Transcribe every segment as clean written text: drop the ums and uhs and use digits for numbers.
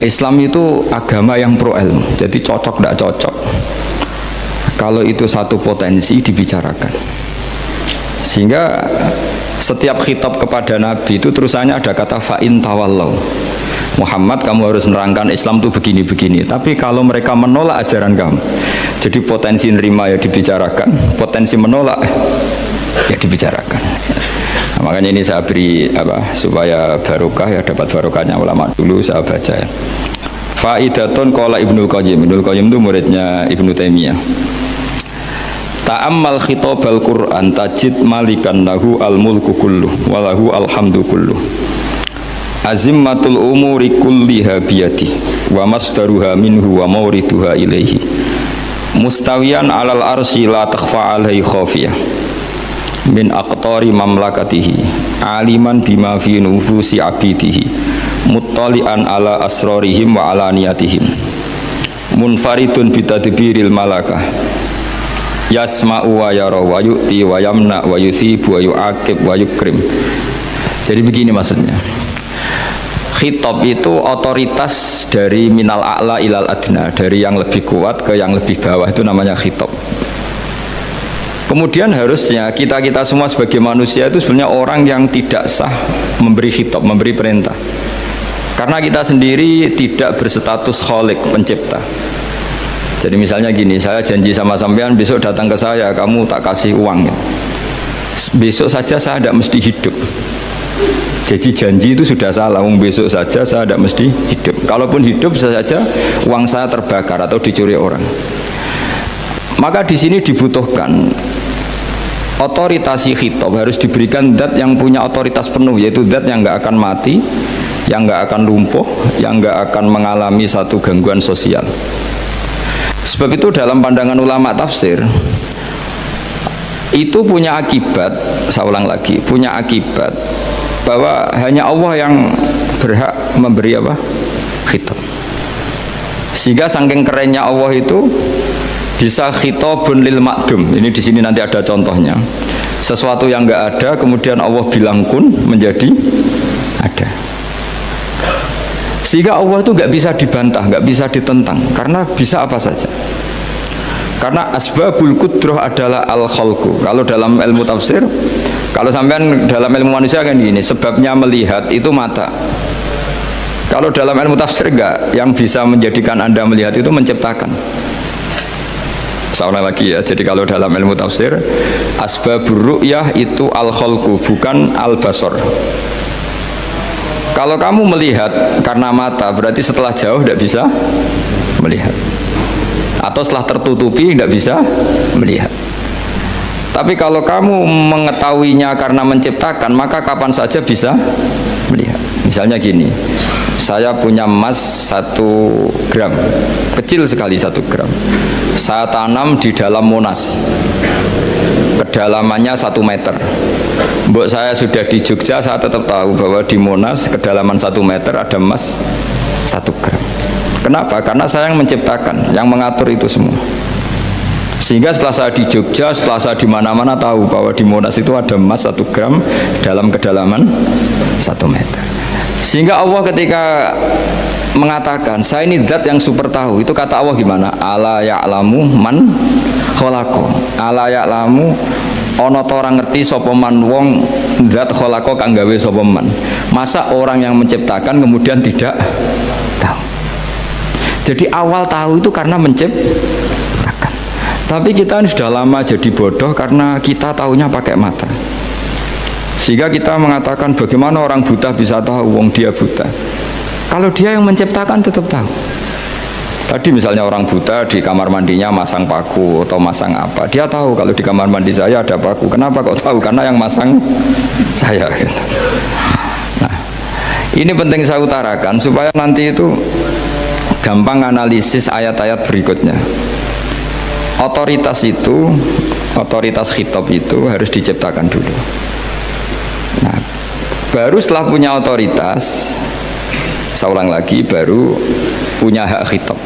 Islam itu agama yang pro ilmu, jadi cocok tidak cocok. Kalau itu satu potensi dibicarakan. Sehingga setiap khitab kepada Nabi itu terusannya ada kata fa'in tawallau. Muhammad, kamu harus nerangkan Islam itu begini-begini. Tapi kalau mereka menolak ajaran kamu, jadi potensi nerima ya dibicarakan, potensi menolak ya dibicarakan. Nah, makanya ini saya beri supaya barokah ya, dapat barokahnya ulama dulu saya baca ya. Faidatun qala Ibnul Qayyim. Ibnul Qayyim itu muridnya Ibnu Taimiyah. Ta'ammal khitabal Qur'an tajid malikan lahu al-mulku kulluh wa lahu alhamdu kulluh. Azimmatul umuri kulliha biyadi wa masdaruha minhu wa mawriduha ilaihi. Mustawiyan alal arsy la takhfa alaihi khafiyah. Min aqtari mamlakatihi aliman bima fi nufusi abidihi muttali'an ala asrarihim wa alaniyatihim munfaridun bitadbiril malakah yasma'u wa yara wa yu'ti wa yamna wa yusibu wa yu'aqib wa yukrim. Jadi begini maksudnya, khitab itu otoritas dari minal a'la ilal adna, dari yang lebih kuat ke yang lebih bawah, itu namanya khitab. Kemudian harusnya kita semua sebagai manusia itu sebenarnya orang yang tidak sah memberi khitab, memberi perintah. Karena kita sendiri tidak berstatus khalik, pencipta. Jadi misalnya gini, saya janji sama sampean besok datang ke saya, kamu tak kasih uang. Besok saja saya tidak mesti hidup. Jadi janji itu sudah salah, besok saja saya tidak mesti hidup. Kalaupun hidup bisa saja uang saya terbakar atau dicuri orang. Maka di sini dibutuhkan otoritas khitab, harus diberikan zat yang punya otoritas penuh, yaitu zat yang nggak akan mati, yang nggak akan lumpuh, yang nggak akan mengalami satu gangguan sosial. Sebab itu dalam pandangan ulama tafsir itu punya akibat, saya ulang lagi, punya akibat bahwa hanya Allah yang berhak memberi khitab. Sehingga saking kerennya Allah itu bisa khitabun lil ma'dum. Ini di sini nanti ada contohnya. Sesuatu yang enggak ada kemudian Allah bilang kun menjadi ada. Sehingga Allah itu enggak bisa dibantah, enggak bisa ditentang, karena bisa apa saja. Karena asbabul qudrah adalah al-khalqu. Kalau dalam ilmu tafsir, kalau sampean dalam ilmu manusia kan gini, sebabnya melihat itu mata. Kalau dalam ilmu tafsir enggak, yang bisa menjadikan Anda melihat itu menciptakan. Seorang lagi ya, jadi kalau dalam ilmu tafsir asbabur ru'yah itu al-khalqu, bukan al-basar. Kalau kamu melihat karena mata, berarti setelah jauh tidak bisa melihat, atau setelah tertutupi tidak bisa melihat. Tapi kalau kamu mengetahuinya karena menciptakan, maka kapan saja bisa melihat. Misalnya gini, saya punya emas 1 gram, kecil sekali 1 gram, saya tanam di dalam Monas, kedalamannya 1 meter. Mbok saya sudah di Jogja, saya tetap tahu bahwa di Monas kedalaman 1 meter ada emas 1 gram. Kenapa? Karena saya yang menciptakan, yang mengatur itu semua. Sehingga setelah saya di Jogja, setelah saya di mana-mana tahu bahwa di Monas itu ada emas 1 gram dalam kedalaman 1 meter. Sehingga Allah ketika mengatakan saya ini zat yang super tahu, itu kata Allah gimana? Ala ya'lamu man khalaqo. Ala ya'lamu ana ta ora ngerti sapa man wong zat khalaqo kang gawe sapa man. Masa orang yang menciptakan kemudian tidak tahu? Jadi awal tahu itu karena menciptakan. Tapi kita ini sudah lama jadi bodoh karena kita tahunya pakai mata. Sehingga kita mengatakan bagaimana orang buta bisa tahu, wong dia buta. Kalau dia yang menciptakan tetap tahu. Tadi misalnya orang buta di kamar mandinya masang paku atau masang apa, dia tahu kalau di kamar mandi saya ada paku. Kenapa kok tahu? Karena yang masang saya. Nah, ini penting saya utarakan supaya nanti itu gampang analisis ayat-ayat berikutnya. Otoritas itu, otoritas khitab itu harus diciptakan dulu. Nah, baru setelah punya otoritas, saya ulang lagi, baru punya hak khitab.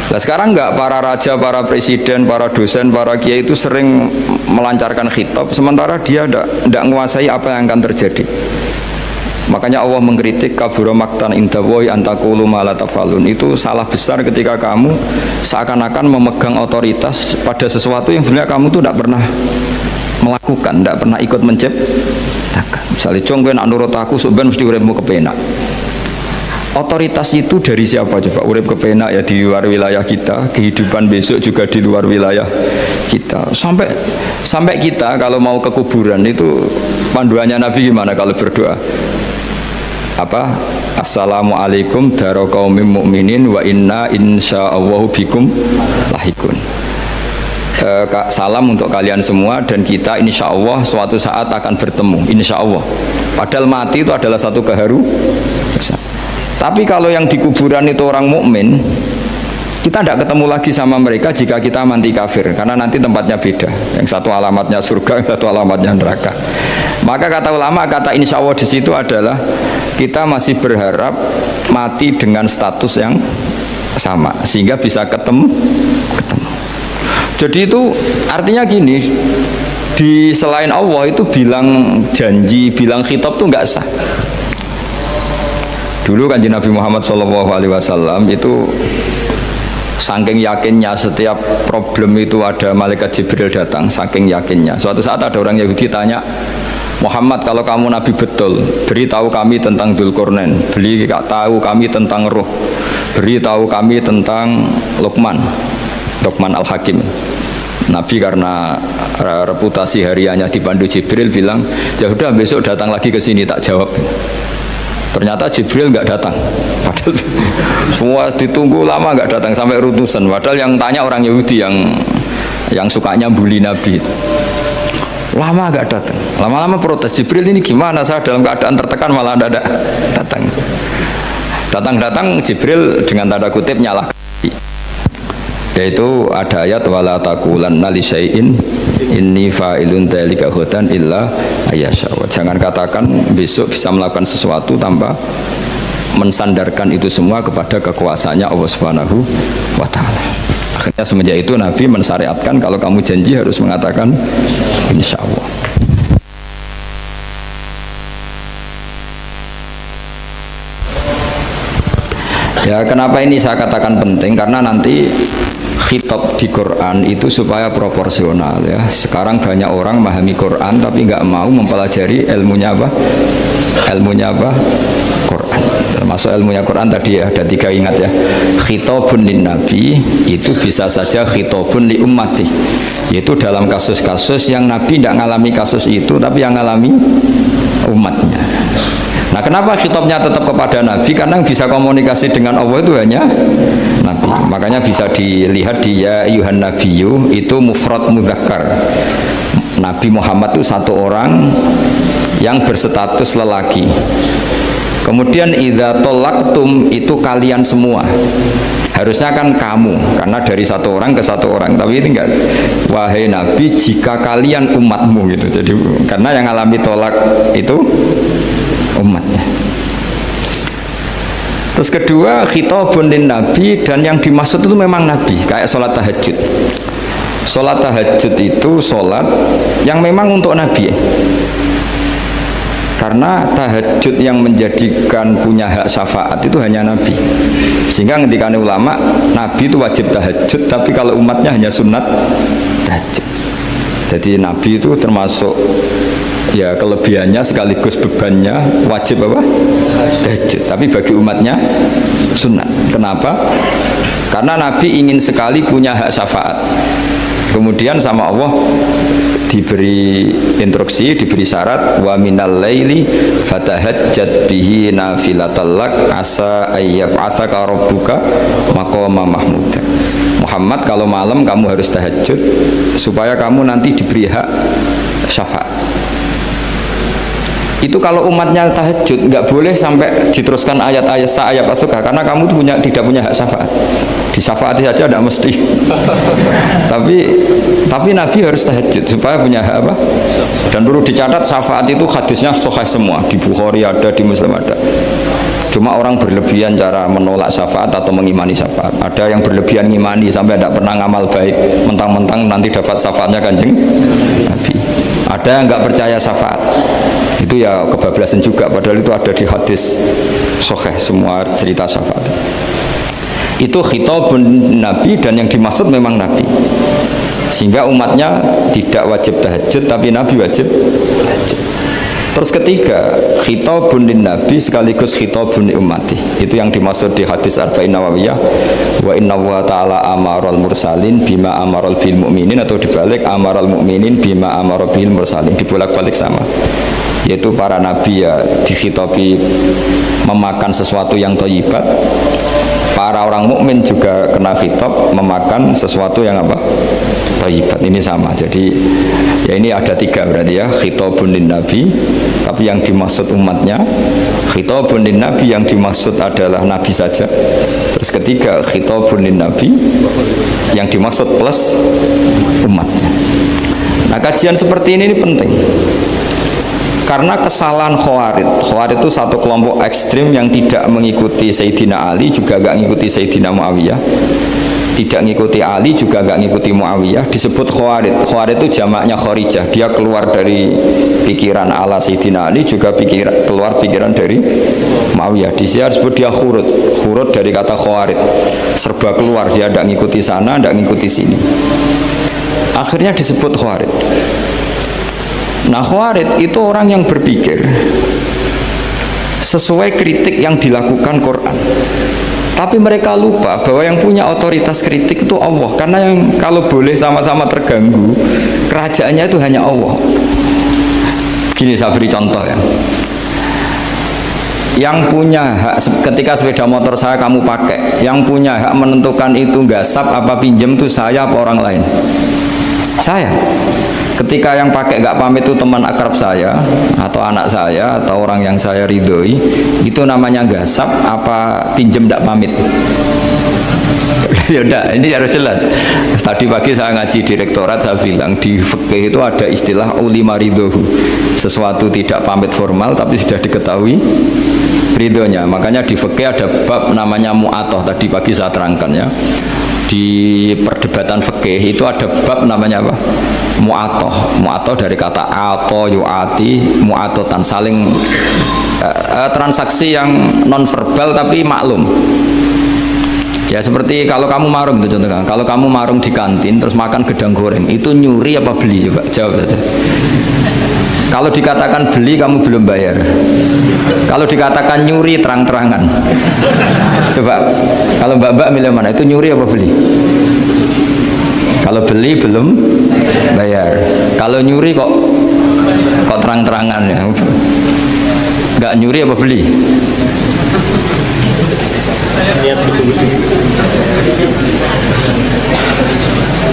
Nah sekarang enggak, para raja, para presiden, para dosen, para kiai itu sering melancarkan khitab, sementara dia enggak menguasai apa yang akan terjadi. Makanya Allah mengkritik kabura maktan indallahi antaqulu ma la tafalun. Itu salah besar ketika kamu seakan-akan memegang otoritas pada sesuatu yang sebenarnya kamu tuh tidak pernah melakukan, tidak pernah ikut menciptakan. Misalnya cong kowe nak nurut aku sebenarnya mesti uripmu kepenak. Otoritas itu dari siapa coba? Urip kepenak ya di luar wilayah kita, kehidupan besok juga di luar wilayah kita. Sampai kita kalau mau ke kuburan itu panduannya Nabi gimana kalau berdoa? Apa? Assalamualaikum daro qaumim mukminin wa inna insyaallahu bikum lahikun. Salam untuk kalian semua dan kita insya Allah suatu saat akan bertemu, insya Allah. Padahal mati itu adalah satu keharusan. Tapi kalau yang di kuburan itu orang mukmin, kita tidak ketemu lagi sama mereka jika kita mati kafir, karena nanti tempatnya beda. Yang satu alamatnya surga, yang satu alamatnya neraka. Maka kata ulama, kata insya Allah di situ adalah kita masih berharap mati dengan status yang sama, sehingga bisa ketemu. Jadi itu artinya gini, di selain Allah itu bilang janji, bilang khitab itu nggak sah. Dulu Kanjeng Nabi Muhammad SAW itu saking yakinnya setiap problem itu ada malaikat Jibril datang, saking yakinnya. Suatu saat ada orang Yahudi tanya, Muhammad kalau kamu Nabi betul, beritahu kami tentang Dzulqarnain, beritahu kami tentang Ruh, beritahu kami tentang Luqman Al-Hakim. Nabi karena reputasi hariannya dipandu Jibril bilang, ya udah besok datang lagi ke sini tak jawab. Ternyata Jibril nggak datang, padahal semua ditunggu lama nggak datang sampai ratusan. Padahal yang tanya orang Yahudi yang sukanya bully Nabi, lama nggak datang. Lama-lama protes, Jibril ini gimana, saya dalam keadaan tertekan malah tidak datang. Datang Jibril dengan tanda kutip nyalahkan. Yaitu ada ayat wala taqulanna li syai'in inni fa'ilun dzalika ghadan illa ayyasha. Jangan katakan besok bisa melakukan sesuatu tanpa mensandarkan itu semua kepada kekuasaannya Allah Subhanahu wa taala. Akhirnya semenjak itu Nabi mensyariatkan kalau kamu janji harus mengatakan insyaallah. Ya, kenapa ini saya katakan penting? Karena nanti khitab di Quran itu supaya proporsional ya. Sekarang banyak orang memahami Quran tapi nggak mau mempelajari ilmunya apa? Quran. Termasuk ilmunya Quran tadi ya, ada 3 ingat ya. Khitabun lin Nabi itu bisa saja khitabun li ummati. Yaitu dalam kasus-kasus yang Nabi tidak ngalami kasus itu tapi yang ngalami umatnya. Nah, kenapa khitabnya tetap kepada Nabi? Karena yang bisa komunikasi dengan Allah itu hanya Nabi. Makanya bisa dilihat di ya ayyuhan nabiyyu itu mufrad mudzakkar. Nabi Muhammad itu satu orang yang berstatus lelaki. Kemudian idza talaqtum itu kalian semua. Harusnya kan kamu, karena dari satu orang ke satu orang. Tapi ini enggak. Wahai Nabi, jika kalian umatmu gitu. Jadi karena yang alami tolak itu umatnya. Terus kedua khitabun lin Nabi, dan yang dimaksud itu memang Nabi, kayak sholat tahajud. Sholat tahajud itu sholat yang memang untuk Nabi. Karena tahajud yang menjadikan punya hak syafaat itu hanya Nabi. Sehingga ketika ulama, Nabi itu wajib tahajud, tapi kalau umatnya hanya sunat tahajud. Jadi Nabi itu termasuk ya kelebihannya sekaligus bebannya wajib apa? Tahajud. Tapi bagi umatnya sunat. Kenapa? Karena Nabi ingin sekali punya hak syafaat. Kemudian sama Allah diberi instruksi, diberi syarat wa minal laili fatahajjat bihi nafilatal lak asa ayyab'atsaka rabbuka maqama mahmuda. Muhammad, kalau malam kamu harus tahajud supaya kamu nanti diberi hak syafaat. Itu kalau umatnya tahajud nggak boleh sampai diteruskan ayat-ayat sa'ayat asuka, karena kamu tidak punya hak syafaat. Disyafaati saja tidak mesti. tapi Nabi harus tahajud supaya punya hak apa? Dan perlu dicatat syafaat itu hadisnya sahih semua, di Bukhari ada, di Muslim ada. Cuma orang berlebihan cara menolak syafaat atau mengimani syafaat. Ada yang berlebihan ngimani sampai tidak pernah ngamal baik, mentang-mentang nanti dapat syafaatnya Kanjeng Nabi. Ada yang nggak percaya syafaat. Itu ya kebablasan juga, padahal itu ada di hadis sahih semua cerita syafaat. Itu khitabun Nabi, dan yang dimaksud memang Nabi. Sehingga umatnya tidak wajib tahajud, tapi Nabi wajib tahajud. Terus ketiga, khitabun lin Nabi sekaligus khitabun li ummati. Itu yang dimaksud di hadis Arba'in Nawawiyah, wa inna wa ta'ala amaral mursalin bima amaral bil mu'minin, atau dibalik amaral mu'minin bima amaral bil mursalin, dibolak-balik sama. Yaitu para nabi ya dikhitabi memakan sesuatu yang thayyibat. Para orang mukmin juga kena khitab memakan sesuatu yang apa? Thayyibat. Ini sama. Jadi ya ini ada tiga berarti ya, khitabun lin nabi, tapi yang dimaksud umatnya. Khitabun lin nabi yang dimaksud adalah nabi saja. Terus ketiga, khitabun lin nabi yang dimaksud plus umatnya. Nah, kajian seperti ini penting. Karena kesalahan Khawarij itu satu kelompok ekstrim yang tidak mengikuti Sayyidina Ali, juga gak mengikuti Sayyidina Muawiyah, tidak mengikuti Ali, juga gak mengikuti Muawiyah, disebut Khawarij. Khawarij itu jamaknya Kharijah, dia keluar dari pikiran ala Sayyidina Ali, juga keluar pikiran dari Muawiyah. Di sini disebut dia khurut dari kata Khawarij, serba keluar, dia tidak mengikuti sana, tidak mengikuti sini, akhirnya disebut Khawarij. Nah, Khawarij itu orang yang berpikir sesuai kritik yang dilakukan Quran, tapi mereka lupa bahwa yang punya otoritas kritik itu Allah. Karena yang kalau boleh sama-sama terganggu, kerajaannya itu hanya Allah. Gini, saya beri contoh ya. Yang punya hak ketika sepeda motor saya kamu pakai, yang punya hak menentukan itu gasap apa pinjem itu saya apa orang lain? Saya. Ketika yang pakai nggak pamit itu teman akrab saya atau anak saya atau orang yang saya ridhoi, itu namanya gasap apa pinjem nggak pamit? Ya udah, ini harus jelas. Tadi pagi saya ngaji direktorat, saya bilang di fikih itu ada istilah ulima ridhohu, sesuatu tidak pamit formal tapi sudah diketahui ridhonya. Makanya di fikih ada bab namanya mu'atoh, tadi pagi saya terangkan ya. Di perdebatan fikih itu ada bab namanya apa? Mu'atoh. Mu'atoh dari kata ato yu'ati, mu'atotan, saling transaksi yang non verbal tapi maklum. Ya seperti kalau kamu marung itu contohnya, kalau kamu marung di kantin terus makan gedang goreng, itu nyuri apa beli? Coba jawab saja. Kalau dikatakan beli kamu belum bayar. Kalau dikatakan nyuri terang-terangan. Coba kalau mbak-mbak milih mana? Itu nyuri apa beli? Kalau beli belum bayar. Kalau nyuri kok terang-terangan ya. Nggak nyuri apa beli?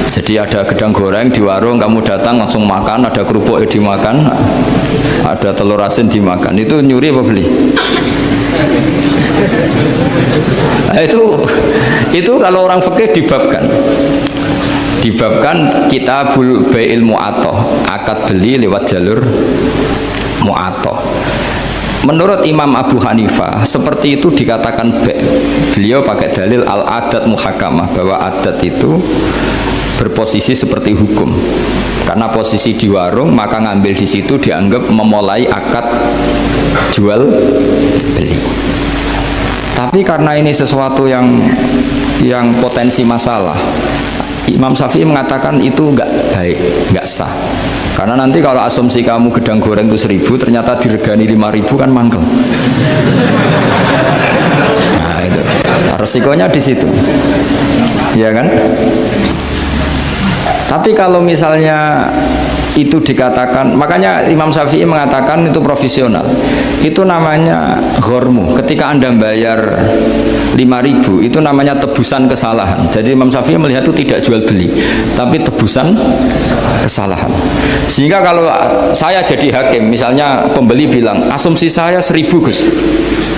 Jadi ada gedang goreng di warung, kamu datang langsung makan, ada kerupuk dimakan, ada telur asin dimakan, itu nyuri apa beli? Nah, itu kalau orang fikih dibabkan kitabul bai'il mu'atoh, akad beli lewat jalur mu'atoh. Menurut Imam Abu Hanifah seperti itu dikatakan beliau pakai dalil al-adat muhakamah, bahwa adat itu berposisi seperti hukum. Karena posisi di warung, maka ngambil di situ dianggap memulai akad jual beli. Tapi karena ini sesuatu yang potensi masalah, Imam Syafi'i mengatakan itu enggak baik, enggak sah. Karena nanti kalau asumsi kamu gedang goreng itu 1.000, ternyata diregani 5.000 kan mangkel. Nah itu resikonya di situ, ya kan? Tapi kalau misalnya itu dikatakan, makanya Imam Syafi'i mengatakan itu profesional. Itu namanya ghormu. Ketika Anda bayar 5.000, itu namanya tebusan kesalahan. Jadi Imam Syafi'i melihat itu tidak jual beli, tapi tebusan kesalahan. Sehingga kalau saya jadi hakim, misalnya pembeli bilang asumsi saya 1.000 Gus,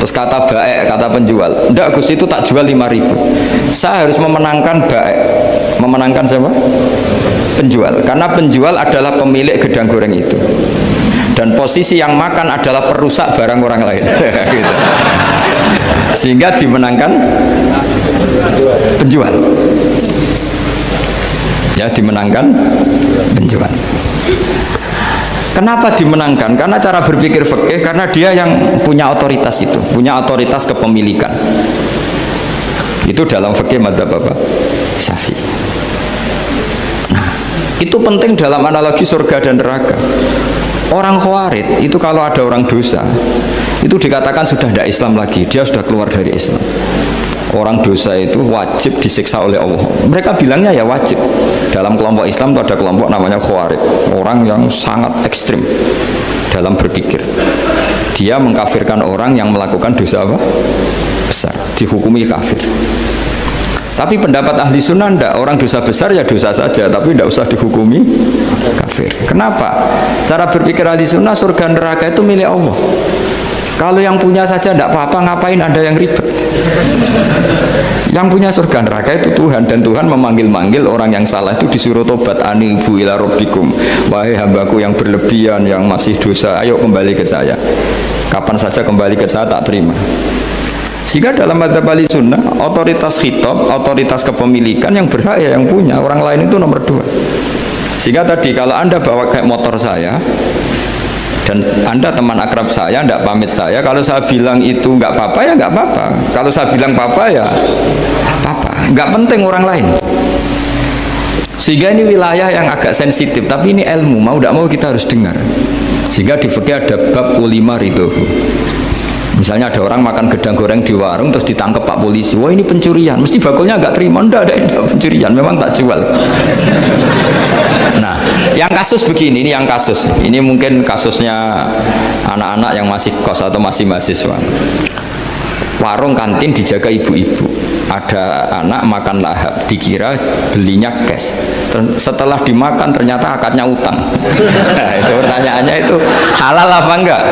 terus kata baik, kata penjual, enggak Gus itu tak jual 5.000, saya harus memenangkan baik. Memenangkan siapa? Penjual. Karena penjual adalah pemilik gedang goreng itu, dan posisi yang makan adalah perusak barang orang lain. Gitu. Sehingga dimenangkan penjual. Ya, dimenangkan penjual. Kenapa dimenangkan? Karena cara berpikir fikih, karena dia yang punya otoritas itu, punya otoritas kepemilikan. Itu dalam fikih madzhab apa? Syafi'i. Nah, itu penting dalam analogi surga dan neraka. Orang Khawarij itu kalau ada orang dosa, itu dikatakan sudah tidak Islam lagi, dia sudah keluar dari Islam. Orang dosa itu wajib disiksa oleh Allah. Mereka bilangnya ya wajib. Dalam kelompok Islam itu ada kelompok namanya Khawarij, orang yang sangat ekstrim dalam berpikir. Dia mengkafirkan orang yang melakukan dosa apa? Besar, dihukumi kafir. Tapi pendapat ahli sunnah enggak, orang dosa besar ya dosa saja, tapi enggak usah dihukumi kafir. Kenapa? Cara berpikir ahli sunnah, surga neraka itu milik Allah. Kalau yang punya saja enggak apa-apa, ngapain ada yang ribet? Yang punya surga neraka itu Tuhan, dan Tuhan memanggil-manggil orang yang salah itu disuruh tobat, anibu ila rabbikum, wahai hambaku yang berlebihan, yang masih dosa, ayo kembali ke saya. Kapan saja kembali ke saya tak terima. Sehingga dalam mazhab ahli sunnah, otoritas khitab, otoritas kepemilikan yang berhak ya yang punya, orang lain itu nomor 2. Sehingga tadi kalau Anda bawa kayak motor saya dan Anda teman akrab saya, tidak pamit saya, kalau saya bilang itu nggak apa-apa ya nggak apa-apa, kalau saya bilang apa-apa ya apa-apa, nggak penting orang lain. Sehingga ini wilayah yang agak sensitif, tapi ini ilmu, mau tidak mau kita harus dengar. Sehingga di fikih ada bab ulima ridhohu. Misalnya ada orang makan gedang goreng di warung terus ditangkap Pak polisi, wah ini pencurian, mesti bakulnya nggak terima, enggak pencurian, memang tak jual. Nah, yang kasus begini, ini yang kasus, ini mungkin kasusnya anak-anak yang masih kos atau masih mahasiswa. Warung kantin dijaga ibu-ibu, ada anak makan lahap, dikira belinya cash, setelah dimakan ternyata akadnya utang. Nah, itu pertanyaannya itu halal apa enggak?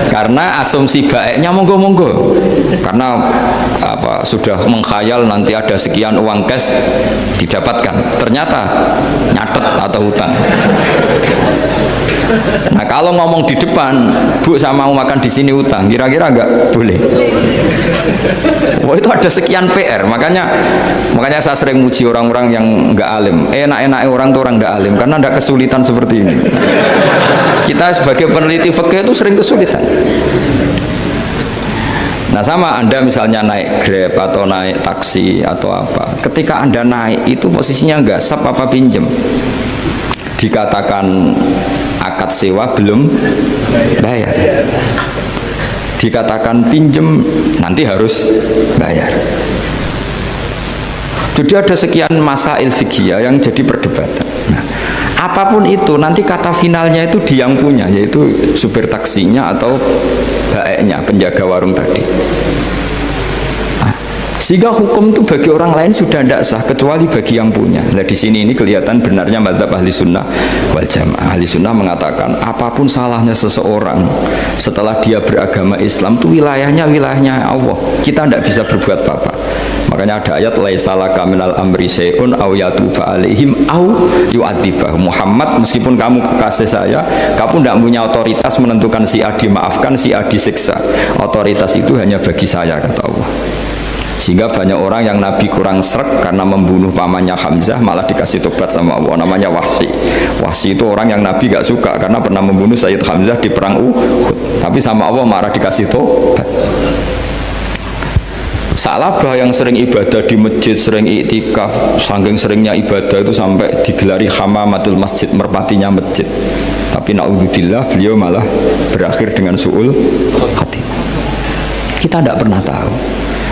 Karena asumsi baiknya monggo-monggo, karena apa, sudah mengkhayal nanti ada sekian uang cash didapatkan, ternyata nyatet atau hutang. Nah kalau ngomong di depan, Bu saya mau makan di sini hutang, kira-kira enggak boleh. Wah itu ada sekian PR, makanya saya sering muji orang-orang yang enggak alim. Enak-enak orang tuh orang enggak alim, karena enggak kesulitan seperti ini. Kita sebagai peneliti fikih itu sering kesulitan. Nah sama Anda misalnya naik Grab atau naik taksi atau apa, ketika Anda naik itu posisinya enggak sap apa pinjem, dikatakan akad sewa belum bayar, dikatakan pinjem nanti harus bayar. Jadi ada sekian masail fikih yang jadi perdebatan. Nah, apapun itu nanti kata finalnya itu dia yang punya, yaitu supir taksinya atau baeknya, penjaga warung tadi. Nah, sehingga hukum itu bagi orang lain sudah tidak sah kecuali bagi yang punya. Nah di sini ini kelihatan benarnya mazhab ahli sunnah wal jamaah. Ahli sunnah mengatakan apapun salahnya seseorang setelah dia beragama Islam itu wilayahnya Allah. Kita tidak bisa berbuat apa-apa. Makanya ada ayat laisa laka minal amri syai'un aw yatuba alaihim aw yu'adzibahum. Muhammad, meskipun kamu kekasih saya, kamu tidak punya otoritas menentukan si A dimaafkan, si A disiksa. Otoritas itu hanya bagi saya, kata Allah. Sehingga banyak orang yang Nabi kurang srek karena membunuh pamannya Hamzah malah dikasih tobat sama Allah, namanya Wahsy. Wahsy itu orang yang Nabi gak suka karena pernah membunuh Sayyid Hamzah di perang Uhud, tapi sama Allah marah dikasih tobat. Sa'labah yang sering ibadah di masjid, sering iktikaf, saking seringnya ibadah itu sampai digelari hamamatul masjid, merpatinya masjid. Tapi na'udzubillah beliau malah berakhir dengan su'ul hati. Kita tidak pernah tahu.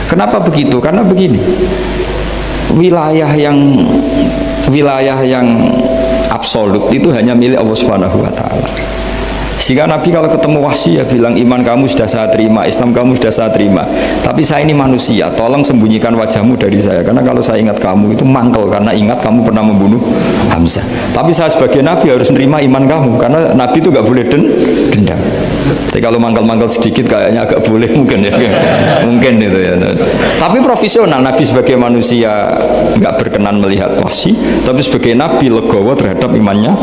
Kenapa begitu? Karena begini, wilayah yang absolut itu hanya milik Allah Subhanahu wa Ta'ala. Sehingga Nabi kalau ketemu Wahsy ya bilang, iman kamu sudah saya terima, Islam kamu sudah saya terima, tapi saya ini manusia, tolong sembunyikan wajahmu dari saya, karena kalau saya ingat kamu itu mangkel, karena ingat kamu pernah membunuh Hamzah. Tapi saya sebagai Nabi harus menerima iman kamu, karena Nabi itu gak boleh dendam. Tapi kalau mangkel-mangkel sedikit kayaknya agak boleh mungkin ya, mungkin itu ya. Tapi profesional, Nabi sebagai manusia nggak berkenan melihat Wahsy, tapi sebagai Nabi legowo terhadap imannya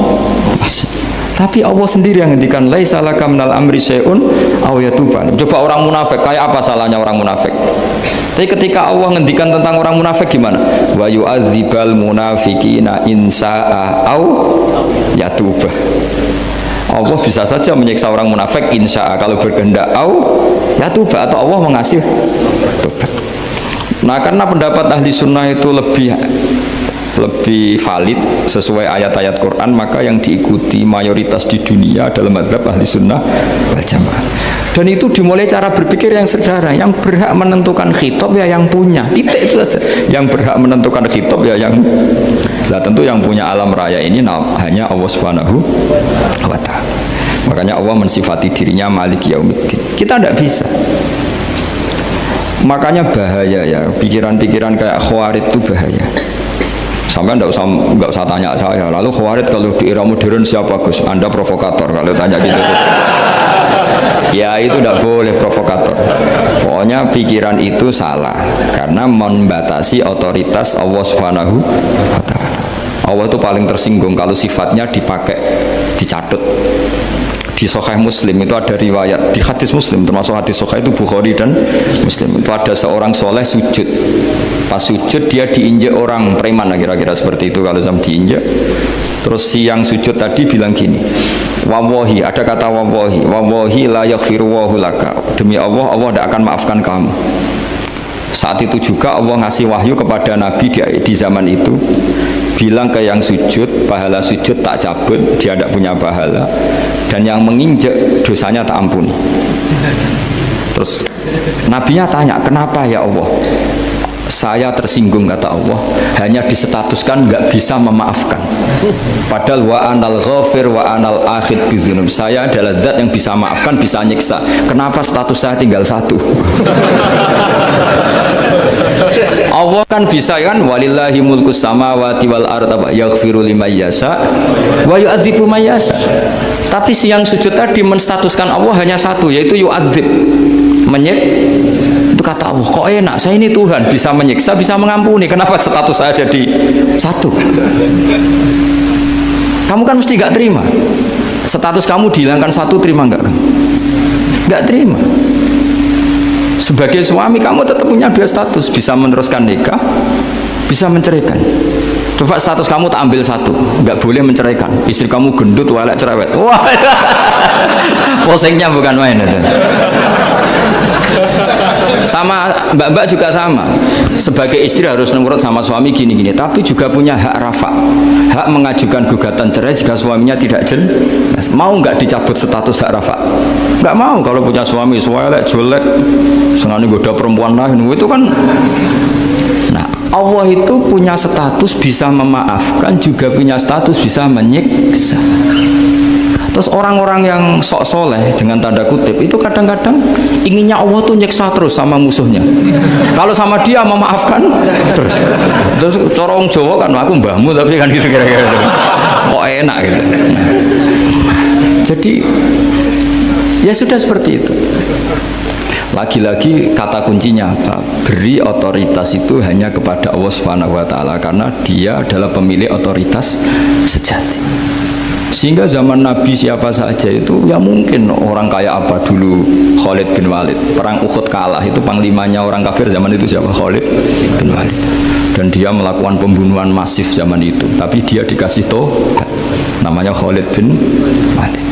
Wahsy. Tapi Allah sendiri yang ngendikan laisa laka minal amri syai'un aw yatuba. Coba orang munafik, kayak apa salahnya orang munafik? Tapi ketika Allah ngendikan tentang orang munafik gimana? Wa yu'adzibal munafiqina in sa'a aw ya tubah. Allah bisa saja menyiksa orang munafik insya kalau berkehendak ya tubah, atau Allah mengasih tobat. Nah, karena pendapat ahli sunnah itu lebih valid sesuai ayat-ayat Quran, maka yang diikuti mayoritas di dunia adalah mazhab ahli sunnah wal jamaah. Dan itu dimulai cara berpikir yang sederhana, yang berhak menentukan khitab ya yang punya, titik itu saja. Yang berhak menentukan khitab ya yang, nah tentu yang punya alam raya ini hanya Allah Subhanahu wa ta'ala. Makanya Allah mensifati dirinya Malik Yaumiddin, kita tidak bisa. Makanya bahaya ya, pikiran-pikiran kayak Khawarij itu bahaya. Sampai nggak usah tanya saya. Lalu Khawarij kalau di era modern siapa Gus? Anda provokator kalau tanya gitu. Ya itu tidak boleh provokator. Pokoknya pikiran itu salah karena membatasi otoritas Allah Subhanahu wa ta'ala. Allah itu paling tersinggung kalau sifatnya dipakai, dicatut. Di Sahih Muslim itu ada riwayat, di hadis Muslim termasuk hadis Sahih itu Bukhari dan Muslim, itu ada seorang soleh sujud. Pas sujud dia diinjek orang preman, kira-kira seperti itu kalau sama diinjek. Terus si yang sujud tadi bilang gini, wallahi, ada kata wallahi la yaghfiru wallahu laka, demi Allah, Allah tidak akan maafkan kamu. Saat itu juga Allah ngasih wahyu kepada Nabi di zaman itu, bilang ke yang sujud, pahala sujud tak cabut, dia tidak punya pahala, dan yang menginjek dosanya tak ampuni. Terus Nabinya tanya, kenapa ya Allah? Saya tersinggung, kata Allah, hanya disetatuskan nggak bisa memaafkan. Padahal wa anal ghafir wa anal akhid bidzunub, saya adalah zat yang bisa maafkan, bisa nyiksa. Kenapa status saya tinggal satu? Allah kan bisa kan, walillahi mulkus samawati wal ardh yaghfiru liman yasha wa yu'adzibu man yasha. Tapi si yang sujud tadi menstatuskan Allah hanya satu, yaitu yu'adzib, itu kata Allah, kok enak, saya ini Tuhan, bisa menyiksa, bisa mengampuni, kenapa status saya jadi satu? Kamu kan mesti gak terima. Status kamu dihilangkan satu, terima gak? Gak terima. Sebagai suami kamu tetap punya dua status, bisa meneruskan nikah, bisa menceraikan. Coba status kamu tak ambil satu, nggak boleh menceraikan. Istri kamu gendut, walek, cerewet. Wah, posengnya bukan main itu. Sama mbak-mbak juga sama. Sebagai istri harus nurut sama suami gini-gini, tapi juga punya hak rafa, hak mengajukan gugatan cerai jika suaminya tidak jelas. Mau nggak dicabut status hak rafa? Nggak mau. Kalau punya suami suelek, jelek, senang goda perempuan lain, itu kan. Nah, Allah itu punya status bisa memaafkan, juga punya status bisa menyiksa. Terus orang-orang yang sok soleh dengan tanda kutip itu kadang-kadang inginnya Allah tuh nyiksa terus sama musuhnya. Kalau sama dia memaafkan terus. Terus corong Jawa kan, aku mbahmu tapi kan gitu kira-kira. Kok enak gitu. Jadi ya sudah seperti itu. Lagi-lagi kata kuncinya apa? Beri otoritas itu hanya kepada Allah Subhanahu wa ta'ala, karena dia adalah pemilik otoritas sejati. Sehingga zaman Nabi siapa saja itu ya mungkin orang kayak apa dulu, Khalid bin Walid, perang Uhud kalah, itu panglimanya orang kafir zaman itu siapa? Khalid bin Walid. Dan dia melakukan pembunuhan masif zaman itu, tapi dia dikasih tobat, namanya Khalid bin Walid.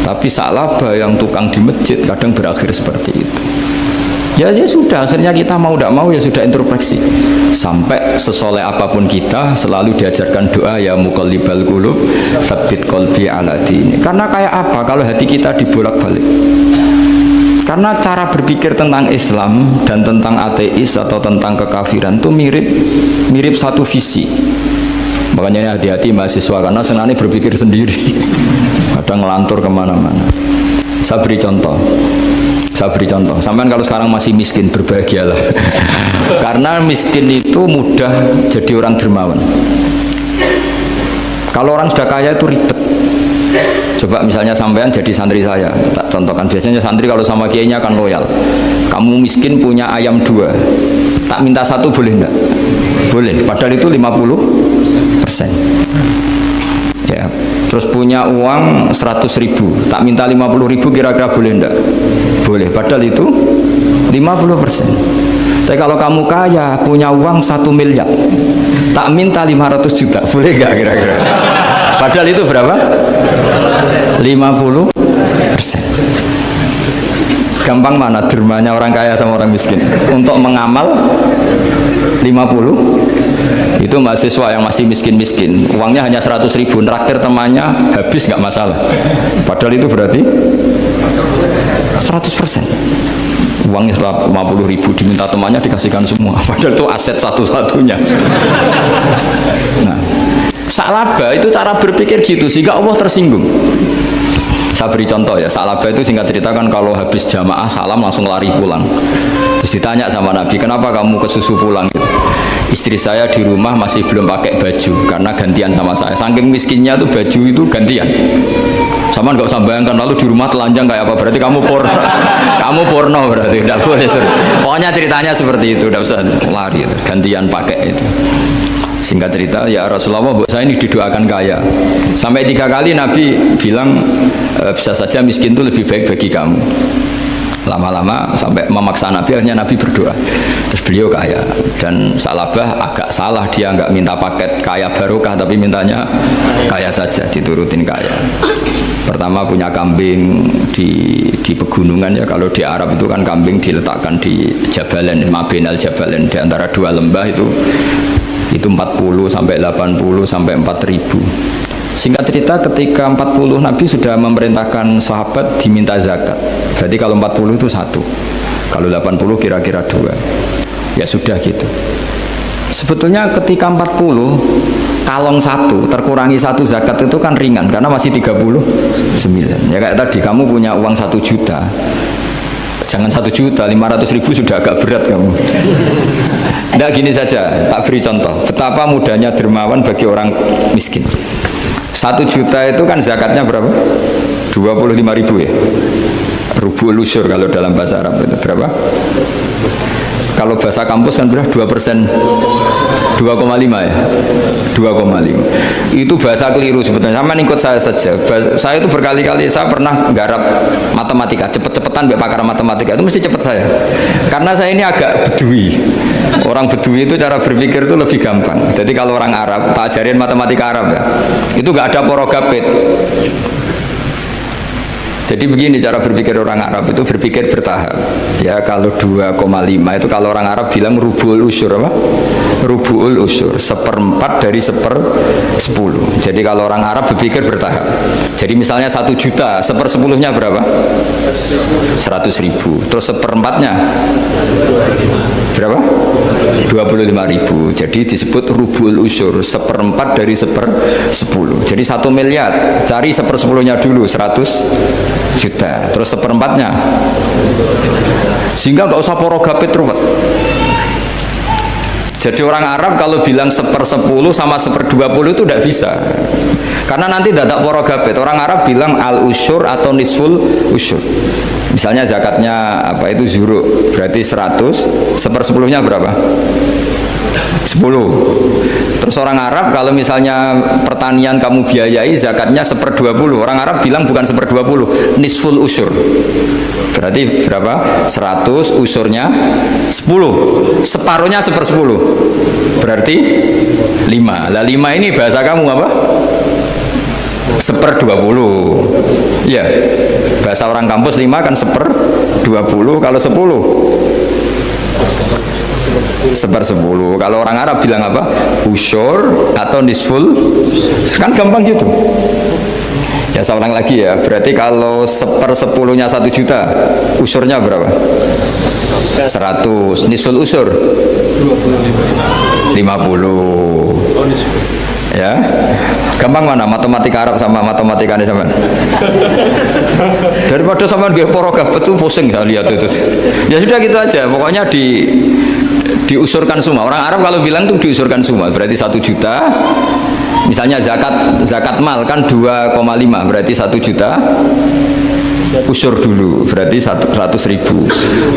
Tapi Sa'labah yang tukang di masjid kadang berakhir seperti itu. Ya sudah, akhirnya kita mau tidak mau ya sudah introspeksi. Sampai sesoleh apapun kita selalu diajarkan doa, ya muqallibal qulub tsabbit qalbi ala dini. Karena kayak apa kalau hati kita dibolak-balik? Karena cara berpikir tentang Islam dan tentang ateis atau tentang kekafiran itu mirip satu visi. Makanya ini hati-hati mahasiswa, karena senangnya berpikir sendiri. Kadang ngelantur kemana-mana. Saya beri contoh. Sampean kalau sekarang masih miskin, berbahagialah. Karena miskin itu mudah jadi orang dermawan. Kalau orang sudah kaya itu ribet. Coba misalnya sampean jadi santri saya, tak contohkan, biasanya santri kalau sama kiainya akan loyal. Kamu miskin punya ayam 2, tak minta 1 boleh enggak? Boleh, padahal itu 50%. Ya, terus punya uang 100.000, tak minta 50.000, kira-kira boleh enggak? Boleh, padahal itu 50%. Tapi kalau kamu kaya, punya uang 1 miliar, tak minta 500 juta, boleh enggak kira-kira? Padahal itu berapa? 50%. Gampang mana dermanya orang kaya sama orang miskin untuk mengamal 50. Itu mahasiswa yang masih miskin-miskin, uangnya hanya 100.000, traktir temannya habis nggak masalah. Padahal itu berarti 100%. Uangnya 50.000 diminta temannya dikasihkan semua. Padahal itu aset satu-satunya. Nah, salaba itu cara berpikir gitu sehingga Allah tersinggung. Saya beri contoh ya, salaba itu singkat cerita kan kalau habis jamaah salam langsung lari pulang. Terus ditanya sama Nabi, kenapa kamu kesusu pulang gitu? Istri saya di rumah masih belum pakai baju karena gantian sama saya. Saking miskinnya tuh baju itu gantian. Sama nggak usah bayangkan lalu di rumah telanjang kayak apa, berarti kamu porno. Kamu porno berarti tidak boleh. Pokoknya ceritanya seperti itu, tidak usah lari, gantian pakai itu. Singkat cerita, ya Rasulullah, buat saya ini didoakan kaya. Sampai 3 kali Nabi bilang bisa saja miskin itu lebih baik bagi kamu. Lama-lama sampai memaksa Nabi, akhirnya Nabi berdoa. Terus beliau kaya. Dan Salabah agak salah, dia nggak minta paket kaya barokah, tapi mintanya kaya saja, diturutin kaya. Pertama punya kambing di pegunungan ya, kalau di Arab itu kan kambing diletakkan di Jabalen, Mabinal Jabalen, di antara 2 lembah itu 40 sampai 80 sampai 4.000. Singkat cerita ketika 40 Nabi sudah memerintahkan sahabat diminta zakat. Berarti kalau 40 itu 1, kalau 80 kira-kira 2. Ya sudah gitu. Sebetulnya ketika 40 kalong 1 terkurangi 1 zakat itu kan ringan karena masih 39. Ya kayak tadi kamu punya uang 1 juta. Jangan 1 juta, 500.000 sudah agak berat kamu. Tidak, gini saja, tak beri contoh betapa mudahnya dermawan bagi orang miskin. 1 juta itu kan zakatnya berapa? 25.000 ya. Rubul usyur kalau dalam bahasa Arab itu berapa? Kalau bahasa kampus kan berapa? 2%, 2,5 ya, 2,5. Itu bahasa keliru sebetulnya. Sama ikut saya saja. Saya itu berkali-kali saya pernah garap matematika, cepet-cepetan biar pakar matematika itu mesti cepet saya. Karena saya ini agak bedui. Orang bedui itu cara berpikir itu lebih gampang. Jadi kalau orang Arab, tak ajarin matematika Arab ya, itu nggak ada porogapit. Jadi begini cara berpikir orang Arab itu berpikir bertahap. Ya kalau 2,5 itu kalau orang Arab bilang rubul usyur apa? Rubul usyur, 1/4 dari 1/10. Jadi kalau orang Arab berpikir bertahap. Jadi misalnya 1 juta, 1/10-nya berapa? 100.000. Terus 1/4-nya berapa? 25.000. Jadi disebut rubul usyur, 1/4 dari 1/10. Jadi 1 miliar, cari 1/10-nya dulu 100 juta, terus 1/4-nya, sehingga nggak usah porogapit ruwet. Jadi orang Arab kalau bilang 1/10 sama 1/20 itu tidak bisa, karena nanti tidak porogapit. Orang Arab bilang al usyur atau nisful usyur. Misalnya zakatnya apa itu zuruk, berarti 100, 1/10-nya berapa? 10. Terus orang Arab kalau misalnya pertanian kamu biayai zakatnya 1/20, orang Arab bilang bukan 1/20, nisful usyur. Berarti berapa? 100, usurnya 10, separuhnya 1/10, berarti 5. Lah 5 ini bahasa kamu apa? 1/20. Ya, bahasa orang kampus 5 kan 1/20, kalau 10 1/10. Kalau orang Arab bilang apa? Usyur atau nisful, kan gampang gitu. Ya saya ulang lagi ya, berarti kalau 1/10-nya 1 juta, usurnya berapa? 100, nisful usur 50. Ya, gampang mana matematika Arab sama matematika ini sama. Daripada sama gue porogaf betul pusing saya lihat itu. Ya sudah gitu aja, pokoknya diusurkan semua. Orang Arab kalau bilang tuh diusurkan semua, berarti 1 juta. Misalnya zakat mal kan 2,5, berarti 1 juta. Usur dulu, berarti 100.000.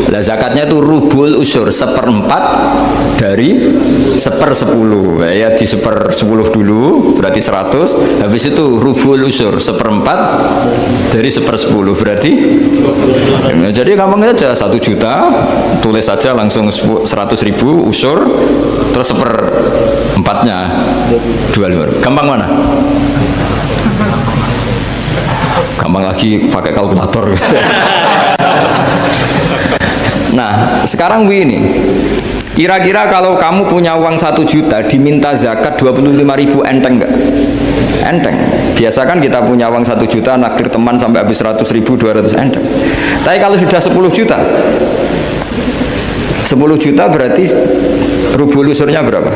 Lah zakatnya itu rubul usur, 1/4 dari 1/10. Ya di 1/10 dulu, berarti 100. Habis itu rubul usur, 1/4 dari 1/10, berarti. Jadi gampang aja, 1 juta, tulis saja langsung 100.000 usur, terus 1/4-nya 25. Gampang mana? gampang lagi pakai kalkulator. Nah, sekarang begini. Kira-kira kalau kamu punya uang 1 juta diminta zakat 25.000 enteng nggak? Enteng. Biasa kan kita punya uang 1 juta naktir teman sampai habis 100.000, 200 enteng. Tapi kalau sudah 10 juta 10 juta berarti rubul usurnya berapa?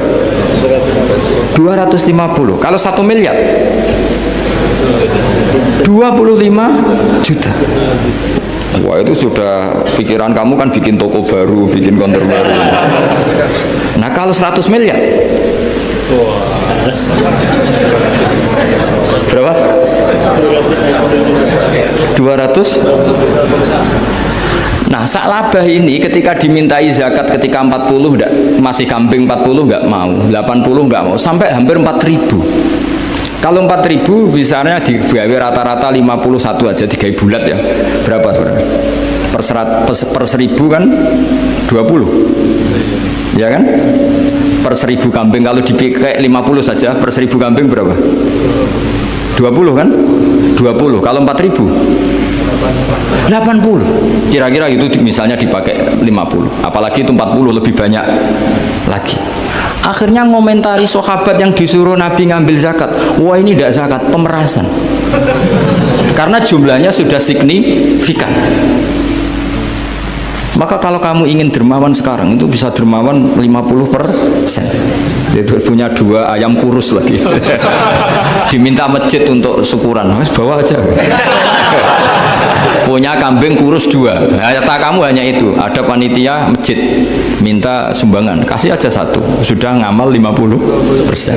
250. Kalau 1 miliar 25 juta. Wah, itu sudah pikiran kamu kan bikin toko baru, bikin konter baru. Nah, kalau 100 miliar berapa? 200. Nah, sak labah ini ketika dimintai zakat ketika 40 enggak, masih kambing 40 enggak mau, 80 enggak mau, sampai hampir 4.000. Kalau 4.000 misalnya digawe rata-rata 51 aja, digawe bulat ya. Berapa sebenarnya? Per 1.000 kan 20. Ya kan? Per 1.000 kambing kalau dipakai 50 saja, per 1.000 kambing berapa? 20 kan? 20. Kalau 4.000 80. Kira-kira itu misalnya dipakai 50. Apalagi itu 40 lebih banyak lagi. Akhirnya ngomentari sahabat yang disuruh Nabi ngambil zakat. Wah, ini tidak zakat, pemerasan. Karena jumlahnya sudah signifikan. Maka kalau kamu ingin dermawan sekarang itu bisa dermawan 50%. Itu punya 2 ayam kurus lagi. Diminta masjid untuk syukuran, bawa aja. Punya kambing kurus 2. Kata kamu hanya itu. Ada panitia masjid minta sumbangan, kasih aja 1, sudah ngamal 50%.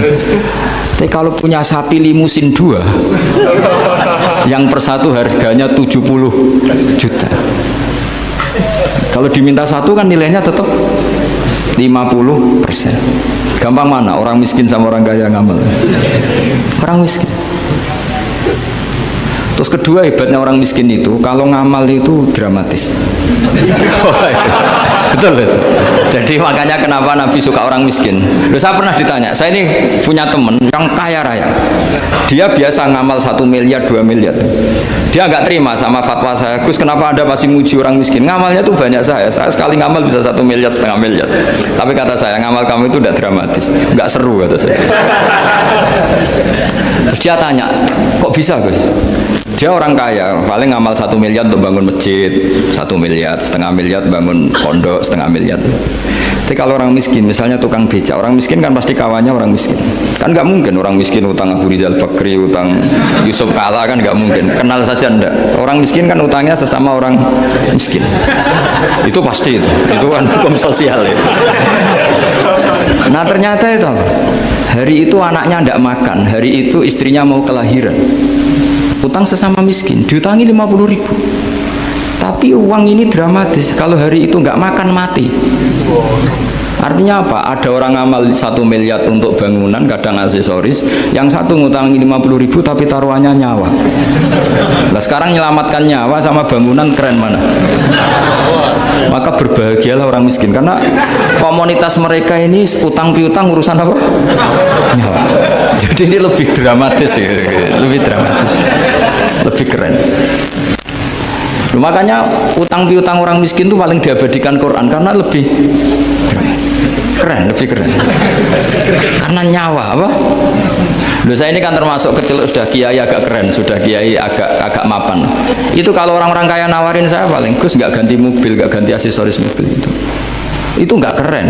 Tapi kalau punya sapi limusin 2 yang per 1 harganya 70 juta, kalau diminta 1 kan nilainya tetap 50%. Gampang mana? Orang miskin sama orang kaya ngamal? Orang miskin. Terus kedua, hebatnya orang miskin itu kalau ngamal itu dramatis. Betul itu. Jadi makanya kenapa Nabi suka orang miskin. Loh, saya pernah ditanya, saya ini punya teman yang kaya raya. Dia biasa ngamal 1 miliar, 2 miliar. Dia nggak terima sama fatwa saya, Gus kenapa Anda masih muji orang miskin? Ngamalnya tuh banyak saya sekali ngamal bisa 1 miliar, setengah miliar. Tapi kata saya, ngamal kamu itu tidak dramatis, nggak seru kata saya. Terus dia tanya, kok bisa Gus? Dia orang kaya, paling ngamal 1 miliar untuk bangun masjid, 1 miliar, setengah miliar bangun pondok, setengah miliar. Tapi kalau orang miskin, misalnya tukang becak, orang miskin kan pasti kawannya orang miskin. Kan nggak mungkin orang miskin utang Abu Rizal Bakri, utang Yusuf Kala, kan nggak mungkin. Kenal saja enggak. Orang miskin kan utangnya sesama orang miskin. Itu pasti itu kan hukum sosial ya. Nah ternyata itu apa? Hari itu anaknya enggak makan, hari itu istrinya mau kelahiran. Utang sesama miskin, diutangi 50.000. Tapi uang ini dramatis, kalau hari itu nggak makan mati. Artinya apa? Ada orang amal 1 miliar untuk bangunan, kadang aksesoris, yang satu ngutangi 50.000 tapi taruhannya nyawa. Nah sekarang menyelamatkan nyawa sama bangunan keren mana? Maka berbahagialah orang miskin, karena komunitas mereka ini utang piutang urusan apa? Nyawa. Jadi ini lebih dramatis ya, lebih dramatis, lebih keren. Makanya utang piutang orang miskin itu paling diabadikan Quran karena lebih keren, lebih keren. Karena nyawa apa? Loh, saya ini kan termasuk kecil sudah kiai agak keren, sudah kiai agak mapan. Itu kalau orang-orang kaya nawarin saya paling Gus nggak ganti mobil, nggak ganti aksesoris mobil itu nggak keren.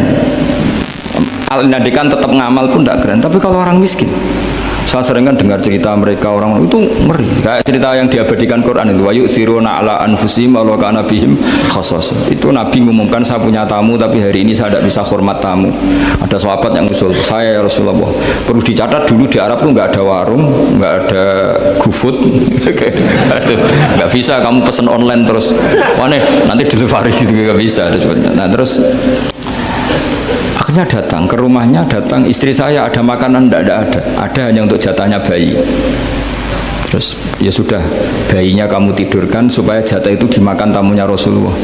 Al-Nadikan tetap ngamal pun nggak keren. Tapi kalau orang miskin, saya sering kan dengar cerita mereka orang itu ngeri. Kayak cerita yang diabadikan Quran itu, wa yu'thiruna ala anfusihim walau kana bihim khassas. Itu Nabi mengumumkan saya punya tamu tapi hari ini saya tidak bisa hormat tamu. Ada sahabat yang usul saya, ya Rasulullah, perlu dicatat dulu di Arab tuh nggak ada warung, nggak ada GoFood, nggak bisa kamu pesen online terus, wah nanti delivery gitu nggak bisa. Nah terus akhirnya datang ke rumahnya, datang istri saya, ada makanan tidak ada hanya untuk jatahnya bayi. Terus ya sudah, bayinya kamu tidurkan supaya jatah itu dimakan tamunya Rasulullah.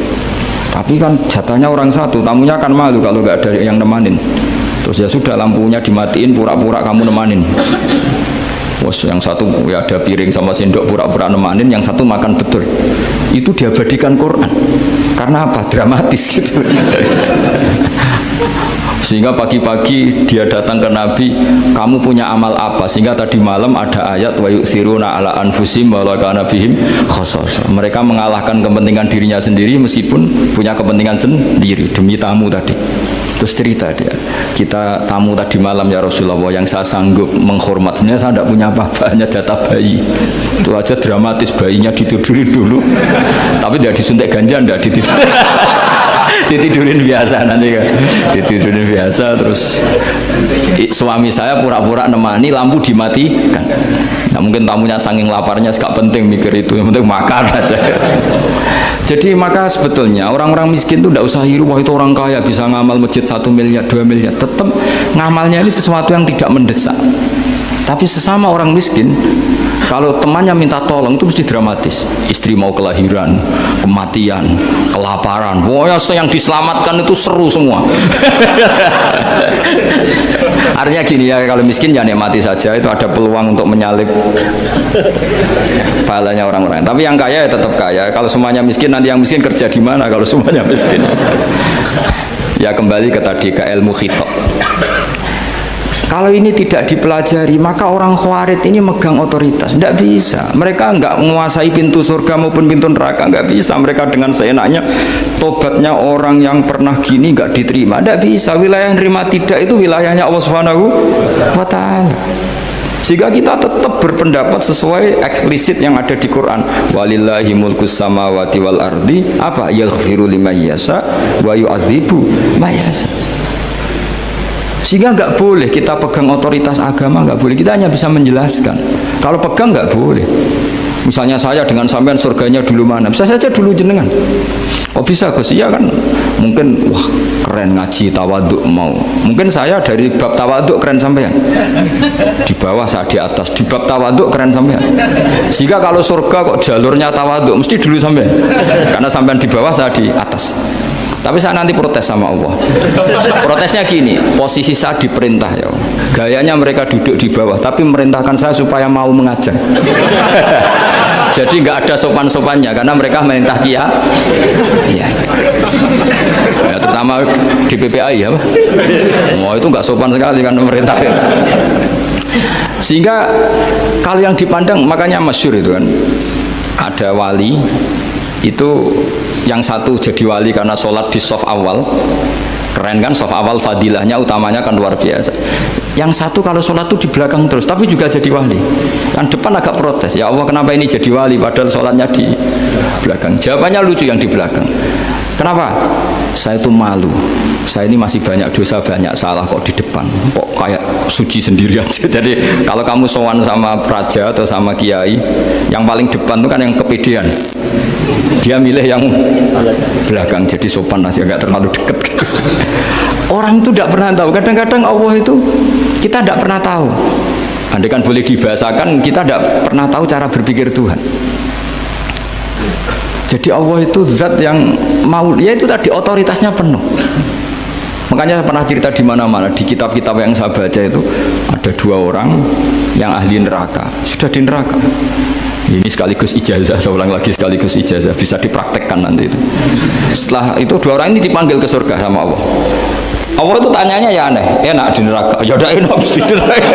Tapi kan jatahnya orang satu, tamunya kan malu kalau nggak ada yang nemanin. Terus ya sudah, lampunya dimatiin, pura-pura kamu nemanin. Bos yang satu ya ada piring sama sendok pura-pura nemanin, yang satu makan betul. Itu diabadikan Quran. Karena apa? Dramatis gitu. Sehingga pagi-pagi dia datang ke Nabi, kamu punya amal apa? Sehingga tadi malam ada ayat wa yu'thiruna ala anfusihim wa law kana bihim khasasah. Mereka mengalahkan kepentingan dirinya sendiri meskipun punya kepentingan sendiri demi tamu tadi. Terus cerita dia, kita tamu tadi malam ya Rasulullah, yang saya sanggup menghormat, sebenarnya saya tidak punya apa-apa, hanya jatah bayi. Itu aja dramatis, bayinya ditidurin dulu, tapi tidak disuntik ganja, tidak ditidurin. Ditidurin biasa nanti kan, ditidurin biasa. Terus suami saya pura-pura nemani, lampu dimatikan. Nah, mungkin tamunya saking laparnya, gak penting mikir itu, yang penting makan aja. Jadi maka sebetulnya orang-orang miskin itu tidak usah hiru, wah itu orang kaya bisa ngamal masjid 1 miliar, 2 miliar. Tetap ngamalnya ini sesuatu yang tidak mendesak. Tapi sesama orang miskin, kalau temannya minta tolong itu mesti dramatis. Istri mau kelahiran, kematian, kelaparan. Pokoknya yang diselamatkan itu seru semua. Artinya gini ya, kalau miskin ya nikmati saja, itu ada peluang untuk menyalip pahalanya orang-orang. Tapi yang kaya ya tetap kaya. Kalau semuanya miskin, nanti yang miskin kerja di mana kalau semuanya miskin? Ya kembali ke tadi, ke ilmu khitab. Kalau ini tidak dipelajari, maka orang Khawarij ini megang otoritas. Tidak bisa. Mereka nggak menguasai pintu surga maupun pintu neraka. Nggak bisa. Mereka dengan seenaknya, tobatnya orang yang pernah gini nggak diterima. Tidak bisa. Wilayah yang terima tidak itu wilayahnya Allah Subhanahu wa Ta'ala. Sehingga kita tetap berpendapat sesuai eksplisit yang ada di Quran. Walillahi mulkus samawati wal ardi. Apa? Yaghfiru liman yasha wa yu'adzibu man yasha. Sehingga nggak boleh kita pegang otoritas agama, nggak boleh. Kita hanya bisa menjelaskan. Kalau pegang nggak boleh. Misalnya saya dengan sampean surganya dulu mana? Bisa saja dulu jenengan. Kok bisa Gus? Iya kan? Mungkin wah keren ngaji tawaduk mau. Mungkin saya dari bab tawaduk keren sampean. Di bawah saya di atas. Di bab tawaduk keren sampean. Sehingga kalau surga kok jalurnya tawaduk mesti dulu sampean. Karena sampean di bawah saya di atas. Tapi saya nanti protes sama Allah. Protesnya gini, posisi saya diperintah ya. Gayanya mereka duduk di bawah, tapi merintahkan saya supaya mau mengajar. Jadi nggak ada sopan-sopannya, karena mereka merintah ya. Ya, terutama di PPI ya, wah itu nggak sopan sekali kan merintah. Sehingga kalau yang dipandang, makanya masyhur itu kan, ada wali itu. Yang satu jadi wali karena sholat di shaf awal, keren kan, shaf awal fadilahnya utamanya kan luar biasa. Yang satu kalau sholat itu di belakang terus, tapi juga jadi wali. Yang depan agak protes, ya Allah kenapa ini jadi wali padahal sholatnya di belakang. Jawabannya lucu yang di belakang. Kenapa? Saya itu malu. Saya ini masih banyak dosa, banyak salah kok di depan. Kok kayak suci sendiri aja. Jadi kalau kamu sowan sama praja atau sama kiai, yang paling depan itu kan yang kepedean. Dia milih yang belakang, jadi sopan aja, nggak terlalu dekat gitu. Orang itu tidak pernah tahu. Kadang-kadang Allah itu kita tidak pernah tahu. Andai kan boleh dibahasakan, kita tidak pernah tahu cara berpikir Tuhan. Jadi Allah itu zat yang mau, ya itu tadi otoritasnya penuh. Makanya saya pernah cerita di mana-mana, di kitab-kitab yang saya baca itu ada 2 orang yang ahli neraka, sudah di neraka. Ini sekaligus ijazah, saya ulang lagi sekaligus ijazah, bisa dipraktekkan nanti itu. Setelah itu 2 orang ini dipanggil ke surga sama Allah. Allah itu tanyanya ya aneh, enak di neraka? Ya udah enak di neraka.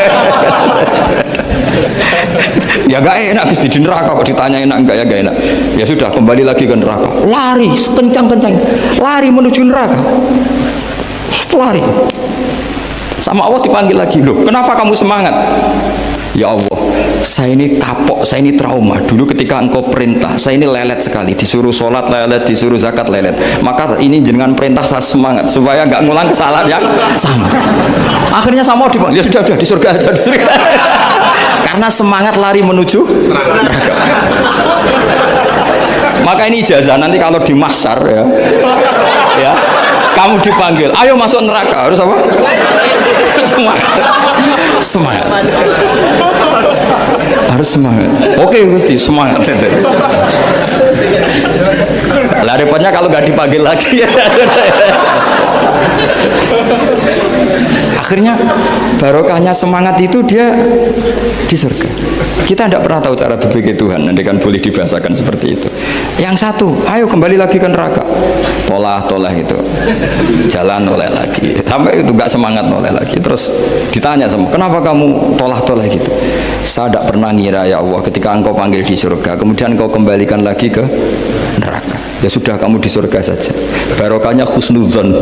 Ya gak enak di neraka, kok ditanya enak enggak, ya gak enak. Ya sudah kembali lagi ke neraka. Lari kencang-kencang, lari menuju neraka. Lari. Sama Allah dipanggil lagi, loh kenapa kamu semangat? Ya Allah, saya ini kapok, saya ini trauma. Dulu ketika engkau perintah, saya ini lelet sekali. Disuruh sholat lelet, disuruh zakat lelet. Maka ini jenengan perintah saya semangat supaya nggak ngulang kesalahan yang sama. Akhirnya sama dipanggil, ya sudah di surga aja, di surga. Karena semangat lari menuju neraka. Maka ini ijazah, nanti kalau di mahsyar ya, kamu dipanggil, ayo masuk neraka, harus apa? Semangat. Harus semangat. Oke Gusti, semangat. Lah repotnya kalau nggak dipanggil lagi. Akhirnya barokahnya semangat itu dia di surga. Kita tidak pernah tahu cara berpikir Tuhan, nanti kan boleh dibahasakan seperti itu. Yang satu, ayo kembali lagi ke neraka. Tolah itu, jalan noleh lagi. Sampai itu nggak semangat noleh lagi. Terus ditanya sama, kenapa kamu tolah gitu? Saya tidak pernah ngira ya Allah, ketika engkau panggil di surga, kemudian engkau kembalikan lagi ke neraka. Ya sudah, kamu di surga saja. Barokahnya husnudzon.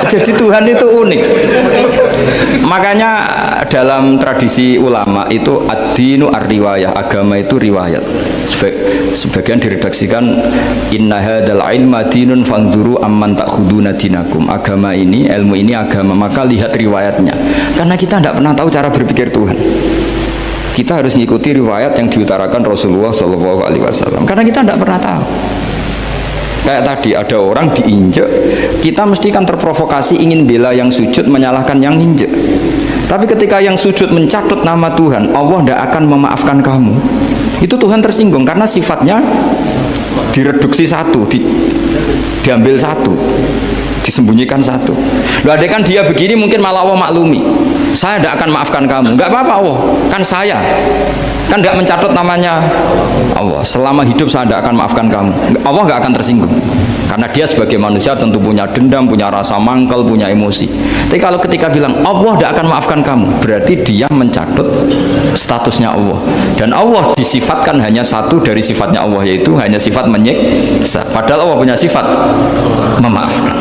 Jadi Tuhan itu unik. Makanya dalam tradisi ulama itu ad-dinu ar-riwayah, agama itu riwayat. Sebagian diredaksikan inna hadzal ilma dinun fanzuru amman ta'khuduna dinakum. Agama ini, ilmu ini agama, maka lihat riwayatnya. Karena kita tidak pernah tahu cara berpikir Tuhan. Kita harus mengikuti riwayat yang diutarakan Rasulullah SAW. Karena kita tidak pernah tahu. Kayak tadi ada orang diinjek, kita mesti kan terprovokasi ingin bela yang sujud, menyalahkan yang injek. Tapi ketika yang sujud mencatut nama Tuhan, Allah tidak akan memaafkan kamu. Itu Tuhan tersinggung karena sifatnya direduksi satu, diambil satu, disembunyikan satu. Loh, ada kan dia begini mungkin malah Allah maklumi. Saya tidak akan maafkan kamu. Enggak apa-apa Allah, kan saya. Kan tidak mencatut namanya Allah. Selama hidup saya tidak akan maafkan kamu. Allah nggak akan tersinggung. Karena dia sebagai manusia tentu punya dendam, punya rasa mangkel, punya emosi. Tapi kalau ketika bilang Allah tidak akan maafkan kamu, berarti dia mencatut statusnya Allah. Dan Allah disifatkan hanya satu dari sifatnya Allah, yaitu hanya sifat menyiksa. Padahal Allah punya sifat memaafkan.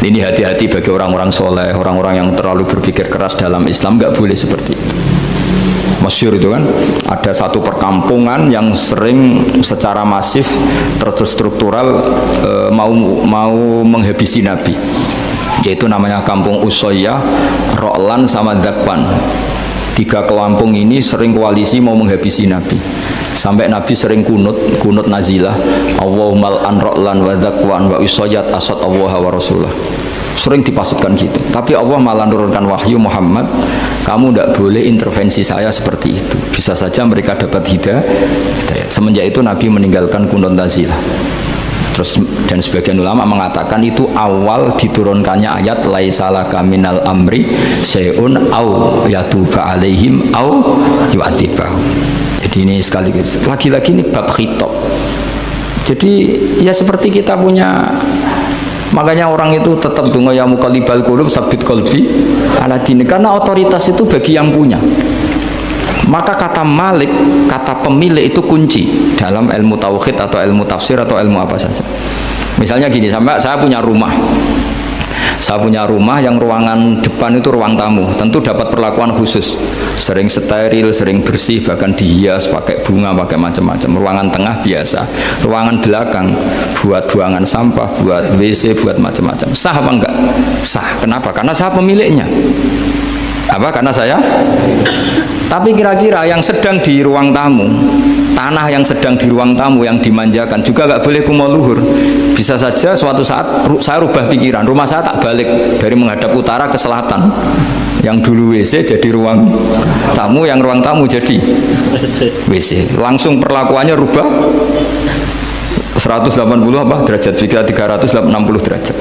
Ini hati-hati bagi orang-orang soleh, orang-orang yang terlalu berpikir keras dalam Islam, nggak boleh seperti itu. Masyhur itu kan, ada satu perkampungan yang sering secara masif terstruktural mau menghabisi Nabi, yaitu namanya kampung Usoyyah, Ro'lan sama Zakwan. 3 kampung ini sering koalisi mau menghabisi Nabi. Sampai Nabi sering kunut nazilah, Allahumma an Ro'lan wa Zakwan wa Usoyyat asad Allah wa Rasulah. Sering dipasutkan gitu. Tapi Allah malah nurunkan wahyu, Muhammad, kamu tidak boleh intervensi saya seperti itu. Bisa saja mereka dapat hidayat. Semenjak itu Nabi meninggalkan kunut nazilah. Terus dan sebagian ulama mengatakan itu awal diturunkannya ayat laisalaka minal amri syai'un au yatuba alaihim au yu'adzibahum. Jadi ini sekaligus lagi-lagi ini bab khitab. Jadi ya seperti kita punya, makanya orang itu tetap donga ya muqallibal qulub sabit qalbi ala dini, karena otoritas itu bagi yang punya. Maka kata malik, kata pemilik itu kunci dalam ilmu tauhid atau ilmu tafsir atau ilmu apa saja. Misalnya gini, sampai saya punya rumah. Saya punya rumah yang ruangan depan itu ruang tamu, tentu dapat perlakuan khusus. Sering steril, sering bersih, bahkan dihias pakai bunga, pakai macam-macam. Ruangan tengah biasa, ruangan belakang buat buangan sampah, buat WC, buat macam-macam. Sah apa enggak? Sah. Kenapa? Karena saya pemiliknya. Apa? Karena saya. Tapi kira-kira yang sedang di ruang tamu, tanah yang sedang di ruang tamu yang dimanjakan juga nggak boleh kumo luhur. Bisa saja suatu saat saya rubah pikiran, rumah saya tak balik dari menghadap utara ke selatan. Yang dulu WC jadi ruang tamu, yang ruang tamu jadi WC. Langsung perlakuannya rubah 180 apa derajat, jika 360 derajat.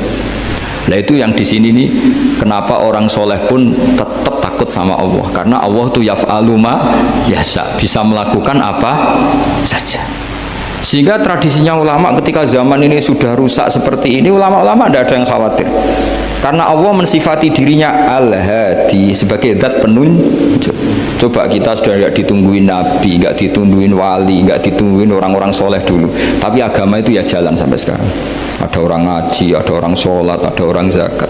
Nah itu yang di sini nih, kenapa orang soleh pun tetap takut sama Allah, karena Allah itu yaf'alu ma yasha, bisa melakukan apa saja. Sehingga tradisinya ulama ketika zaman ini sudah rusak seperti ini, ulama-ulama tidak ada yang khawatir, karena Allah mensifati dirinya Al-Hadi sebagai zat penunjuk. Coba kita sudah tidak ditungguin Nabi, nggak ditungguin wali, nggak ditungguin orang-orang soleh dulu, tapi agama itu ya jalan sampai sekarang. Ada orang ngaji, ada orang sholat, ada orang zakat.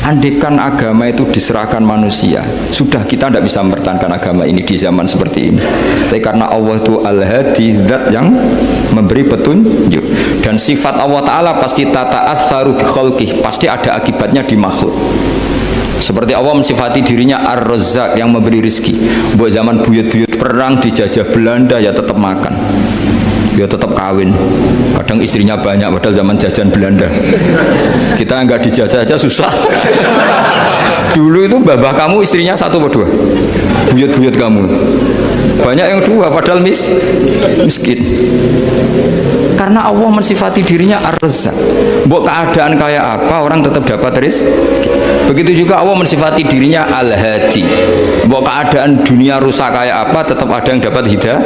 Andikan agama itu diserahkan manusia, sudah kita tidak bisa mempertahankan agama ini di zaman seperti ini. Tapi karena Allah itu Al-Hadi, zat yang memberi petunjuk, dan sifat Allah Ta'ala pasti tata'atsaru bi khalqih, pasti ada akibatnya di makhluk. Seperti Allah mensifati dirinya Ar-Razzaq, yang memberi rizki. Buat zaman buyut-buyut perang dijajah Belanda ya tetap makan, ya tetap kawin. Kadang istrinya banyak, padahal zaman jajan Belanda. Kita nggak dijajah aja susah. Dulu itu babah kamu istrinya satu atau dua? Buyut-buyut kamu. Banyak yang dua padahal miskin. Karena Allah mensifati dirinya Ar-Razzaq. Mbok keadaan kayak apa orang tetap dapat rezeki. Begitu juga Allah mensifati dirinya Al-Hadi. Mbok keadaan dunia rusak kayak apa tetap ada yang dapat hidayah.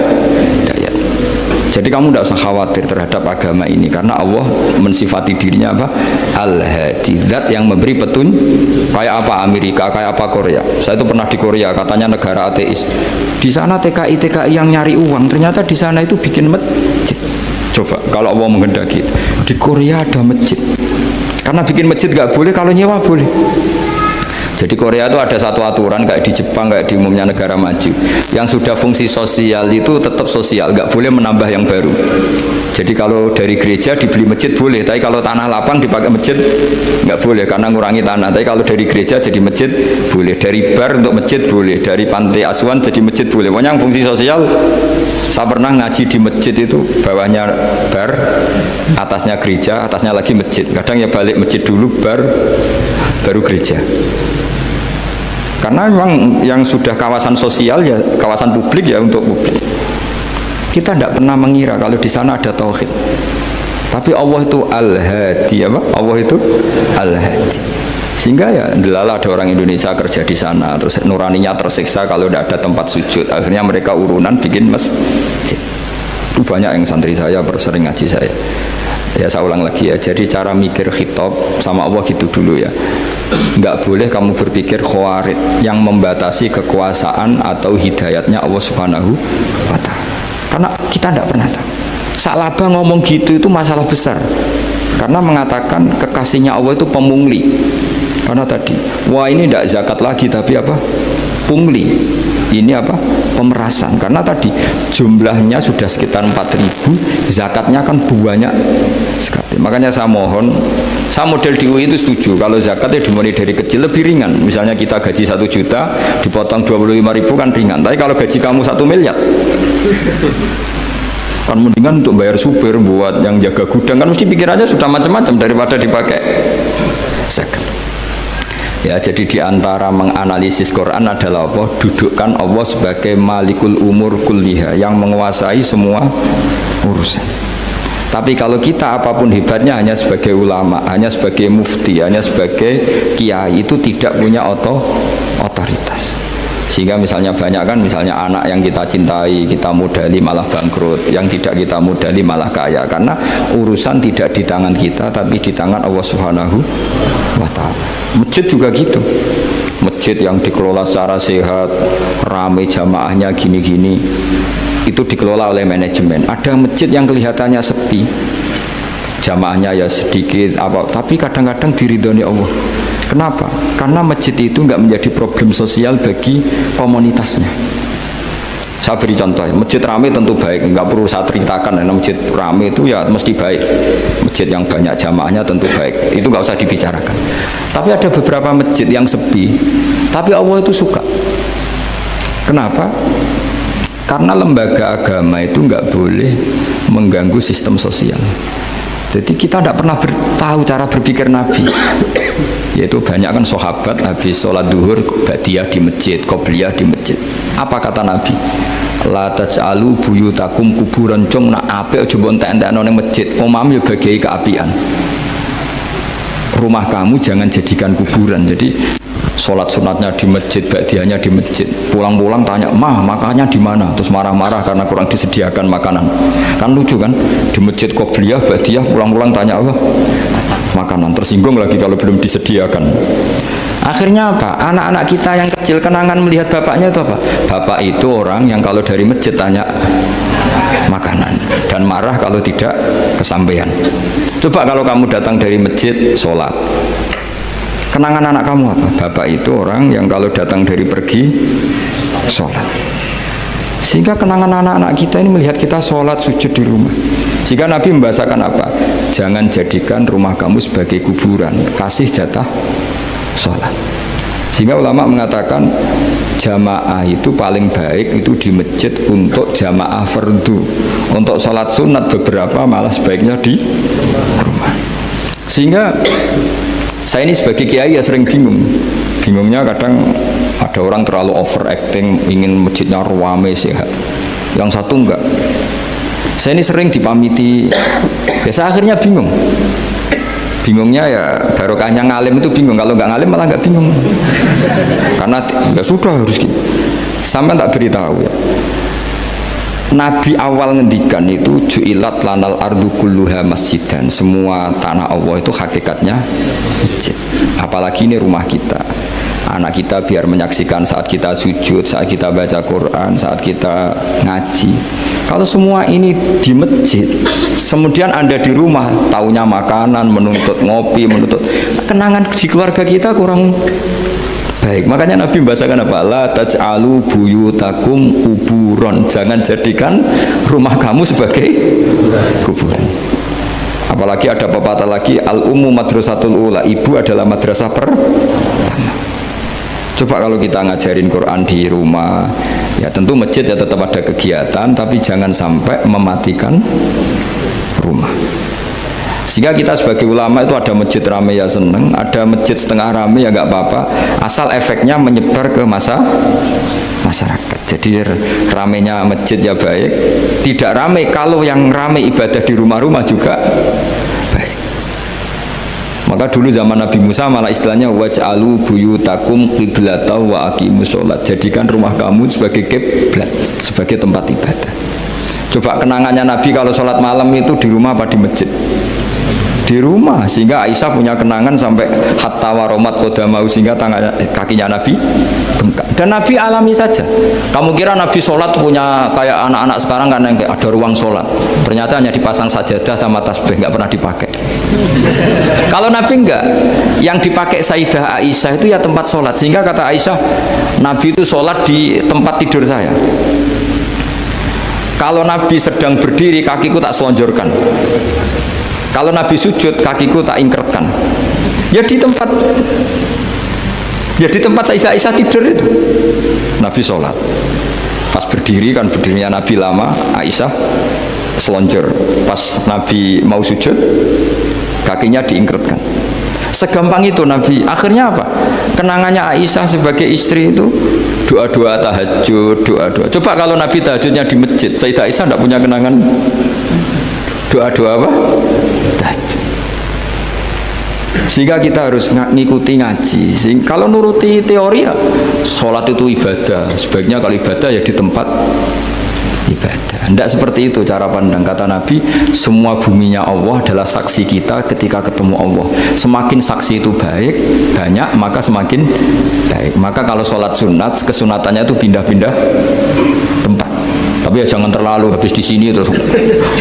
Jadi kamu tidak usah khawatir terhadap agama ini karena Allah mensifati dirinya apa? Al-Hadi, zat yang memberi kayak apa Amerika, kayak apa Korea. Saya itu pernah di Korea, katanya negara ateis. Di sana TKI yang nyari uang, ternyata di sana itu bikin masjid. Coba kalau Allah menghendaki, di Korea ada masjid. Karena bikin masjid nggak boleh, kalau nyewa boleh. Jadi Korea itu ada satu aturan kayak di Jepang, kayak di umumnya negara maju. Yang sudah fungsi sosial itu tetap sosial, nggak boleh menambah yang baru. Jadi kalau dari gereja dibeli masjid boleh, tapi kalau tanah lapang dipakai masjid nggak boleh karena ngurangi tanah. Tapi kalau dari gereja jadi masjid boleh, dari bar untuk masjid boleh, dari pantai asuhan jadi masjid boleh. Pokoknya yang fungsi sosial. Saya pernah ngaji di masjid itu, bawahnya bar, atasnya gereja, atasnya lagi masjid. Kadang ya balik masjid dulu, bar, baru gereja. Karena memang yang sudah kawasan sosial ya kawasan publik ya untuk publik. Kita tidak pernah mengira kalau di sana ada tauhid. Tapi Allah itu Al-Hadi, apa? Allah itu Al-Hadi. Sehingga ya delala ada orang Indonesia kerja di sana, terus nuraninya tersiksa kalau tidak ada tempat sujud. Akhirnya mereka urunan bikin masjid. Itu banyak yang santri saya sering ngaji saya. Ya saya ulang lagi ya. Jadi cara mikir khitab sama Allah gitu dulu ya. Enggak boleh kamu berpikir khawarid yang membatasi kekuasaan atau hidayatnya Allah Subhanahu wa ta'ala. Karena kita tidak pernah tahu. Salaba ngomong gitu itu masalah besar. Karena mengatakan kekasihnya Allah itu pemungli. Karena tadi, wah ini tidak zakat lagi tapi apa? Pungli. Ini apa? Pemerasan. Karena tadi jumlahnya sudah sekitar 4.000, zakatnya kan banyak sekali. Makanya saya mohon, saya model di UI itu setuju kalau zakatnya dimulai dari kecil lebih ringan. Misalnya kita gaji 1 juta dipotong 25.000 kan ringan. Tapi kalau gaji kamu 1 miliar kan mendingan untuk bayar supir buat yang jaga gudang, kan mesti pikir aja sudah macam-macam daripada dipakai zakat. Ya, jadi diantara menganalisis Quran adalah apa? Dudukkan Allah sebagai Malikul Umur Kulliha, yang menguasai semua urusan. Tapi kalau kita apapun hebatnya hanya sebagai ulama, hanya sebagai mufti, hanya sebagai kiai, itu tidak punya otoritas. Sehingga misalnya banyak kan, misalnya anak yang kita cintai, kita modali malah bangkrut, yang tidak kita modali malah kaya, karena urusan tidak di tangan kita tapi di tangan Allah Subhanahu wa ta'ala. Masjid juga gitu. Masjid yang dikelola secara sehat, ramai jamaahnya gini-gini, itu dikelola oleh manajemen. Ada masjid yang kelihatannya sepi, jamaahnya ya sedikit apa, tapi kadang-kadang diridhoni Allah. Kenapa? Karena masjid itu nggak menjadi problem sosial bagi komunitasnya. Saya beri contoh, masjid ramai tentu baik, nggak perlu saya ceritakan, karena masjid ramai itu ya mesti baik. Masjid yang banyak jamaahnya tentu baik, itu nggak usah dibicarakan. Tapi ada beberapa masjid yang sepi, tapi Allah itu suka. Kenapa? Karena lembaga agama itu nggak boleh mengganggu sistem sosial. Jadi kita tidak pernah tahu cara berpikir Nabi. Yaitu banyak kan sahabat habis sholat duhur ba'diyah di masjid, qobliyah di masjid. Apa kata Nabi? La taj'alu buyutakum kuburan, cung nak apik aja mbok entek-entekno ning masjid. Omam yo bagiai keapian. Rumah kamu jangan jadikan kuburan. Jadi sholat sunatnya di masjid, ba'diyahnya di masjid. Pulang-pulang tanya, "Mah, makannya di mana?" Terus marah-marah karena kurang disediakan makanan. Kan lucu kan? Di masjid qobliyah, ba'diyah, pulang-pulang tanya apa? Makanan. Tersinggung lagi kalau belum disediakan. Akhirnya apa? Anak-anak kita yang kecil kenangan melihat bapaknya itu apa? Bapak itu orang yang kalau dari masjid tanya makanan dan marah kalau tidak kesampaian. Coba kalau kamu datang dari masjid sholat, kenangan anak kamu apa? Bapak itu orang yang kalau datang dari pergi sholat. Sehingga kenangan anak-anak kita ini melihat kita sholat sujud di rumah. Sehingga Nabi membahasakan apa? Jangan jadikan rumah kamu sebagai kuburan, kasih jatah sholat. Sehingga ulama mengatakan jamaah itu paling baik itu di masjid untuk jamaah fardu. Untuk sholat sunat beberapa malah sebaiknya di rumah. Sehingga saya ini sebagai kiai ya sering bingung. Bingungnya kadang ada orang terlalu overacting, ingin masjidnya ruame sehat. Yang satu enggak. Saya ini sering dipamiti, ya saya akhirnya bingung. Bingungnya ya barokahnya ngalim itu bingung, kalau nggak ngalim malah nggak bingung. Karena ya sudah harus gitu. Sampai tak beritahu ya. Nabi awal ngendikan itu ju'ilat lanal ardu kulluha masjidan. Semua tanah Allah itu hakikatnya masjid. Apalagi ini rumah kita. Anak kita biar menyaksikan saat kita sujud, saat kita baca Quran, saat kita ngaji. Kalau semua ini di masjid, kemudian Anda di rumah taunya makanan, menuntut ngopi, menuntut kenangan di keluarga kita kurang baik. Makanya Nabi membahasakan apa? La taj'alu buyutakum kuburon. Jangan jadikan rumah kamu sebagai kuburan. Apalagi ada pepatah lagi, al-ummu madrasatul ula. Ibu adalah madrasah pertama. Coba kalau kita ngajarin Quran di rumah, ya tentu masjid ya tetap ada kegiatan, tapi jangan sampai mematikan rumah. Sehingga kita sebagai ulama itu ada masjid rame ya seneng, ada masjid setengah rame ya nggak apa-apa, asal efeknya menyebar ke masyarakat. Jadi ramenya masjid ya baik, tidak rame kalau yang rame ibadah di rumah-rumah juga baik. Maka dulu zaman Nabi Musa malah istilahnya waj'alu buyutakum qiblata wa aqimus sholat. Jadikan rumah kamu sebagai kiblat, sebagai tempat ibadah. Coba kenangannya Nabi kalau sholat malam itu di rumah apa di masjid? Di rumah, sehingga Aisyah punya kenangan sampai hatta waromat qodamau, sehingga kakinya Nabi bengkak. Dan Nabi alami saja. Kamu kira Nabi sholat punya kayak anak-anak sekarang kan yang ada ruang sholat, ternyata hanya dipasang sajadah sama tasbih, nggak pernah dipakai. Kalau Nabi enggak, yang dipakai Sayyidah Aisyah itu ya tempat sholat, sehingga kata Aisyah, Nabi itu sholat di tempat tidur saya. Kalau Nabi sedang berdiri, kakiku tak selonjorkan. Kalau Nabi sujud, kakiku tak ingkretkan. Ya di tempat Sayyidah Aisyah tidur itu Nabi sholat. Pas berdiri kan berdirinya Nabi lama, Aisyah selonjor. Pas Nabi mau sujud, kakinya diingkretkan. Segampang itu Nabi. Akhirnya apa? Kenangannya Aisyah sebagai istri itu doa-doa tahajud, doa-doa. Coba kalau Nabi tahajudnya di masjid, Sayyidah Aisyah tidak punya kenangan doa-doa apa? Tahajud. Sehingga kita harus ngikuti ngaji. Kalau nuruti teori ya sholat itu ibadah. Sebaiknya kalau ibadah ya di tempat ibadah. Tidak seperti itu cara pandang. Kata Nabi, semua buminya Allah adalah saksi kita ketika ketemu Allah. Semakin saksi itu baik, banyak, maka semakin baik. Maka kalau sholat sunat, kesunatannya itu pindah-pindah tempat. Tapi ya jangan terlalu habis di sini terus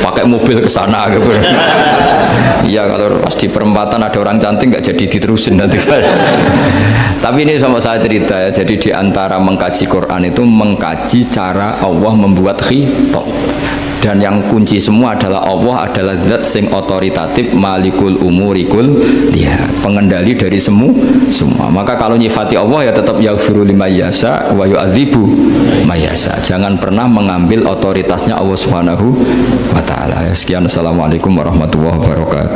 pakai mobil ke sana gitu. Iya, kalau pas di perempatan ada orang cantik nggak jadi diterusin nanti. Tapi ini sama saya cerita ya. Jadi di antara mengkaji Quran itu mengkaji cara Allah membuat khitab. Dan yang kunci semua adalah Allah adalah zat sing otoritatif, malikul umurikul dia, pengendali dari semua. Maka kalau nyifati Allah ya tetap yaghfiru liman yasha wa yu'adzibu may yasha. Jangan pernah mengambil otoritasnya Allah Subhanahu wa taala. Sekian, assalamualaikum warahmatullahi wabarakatuh.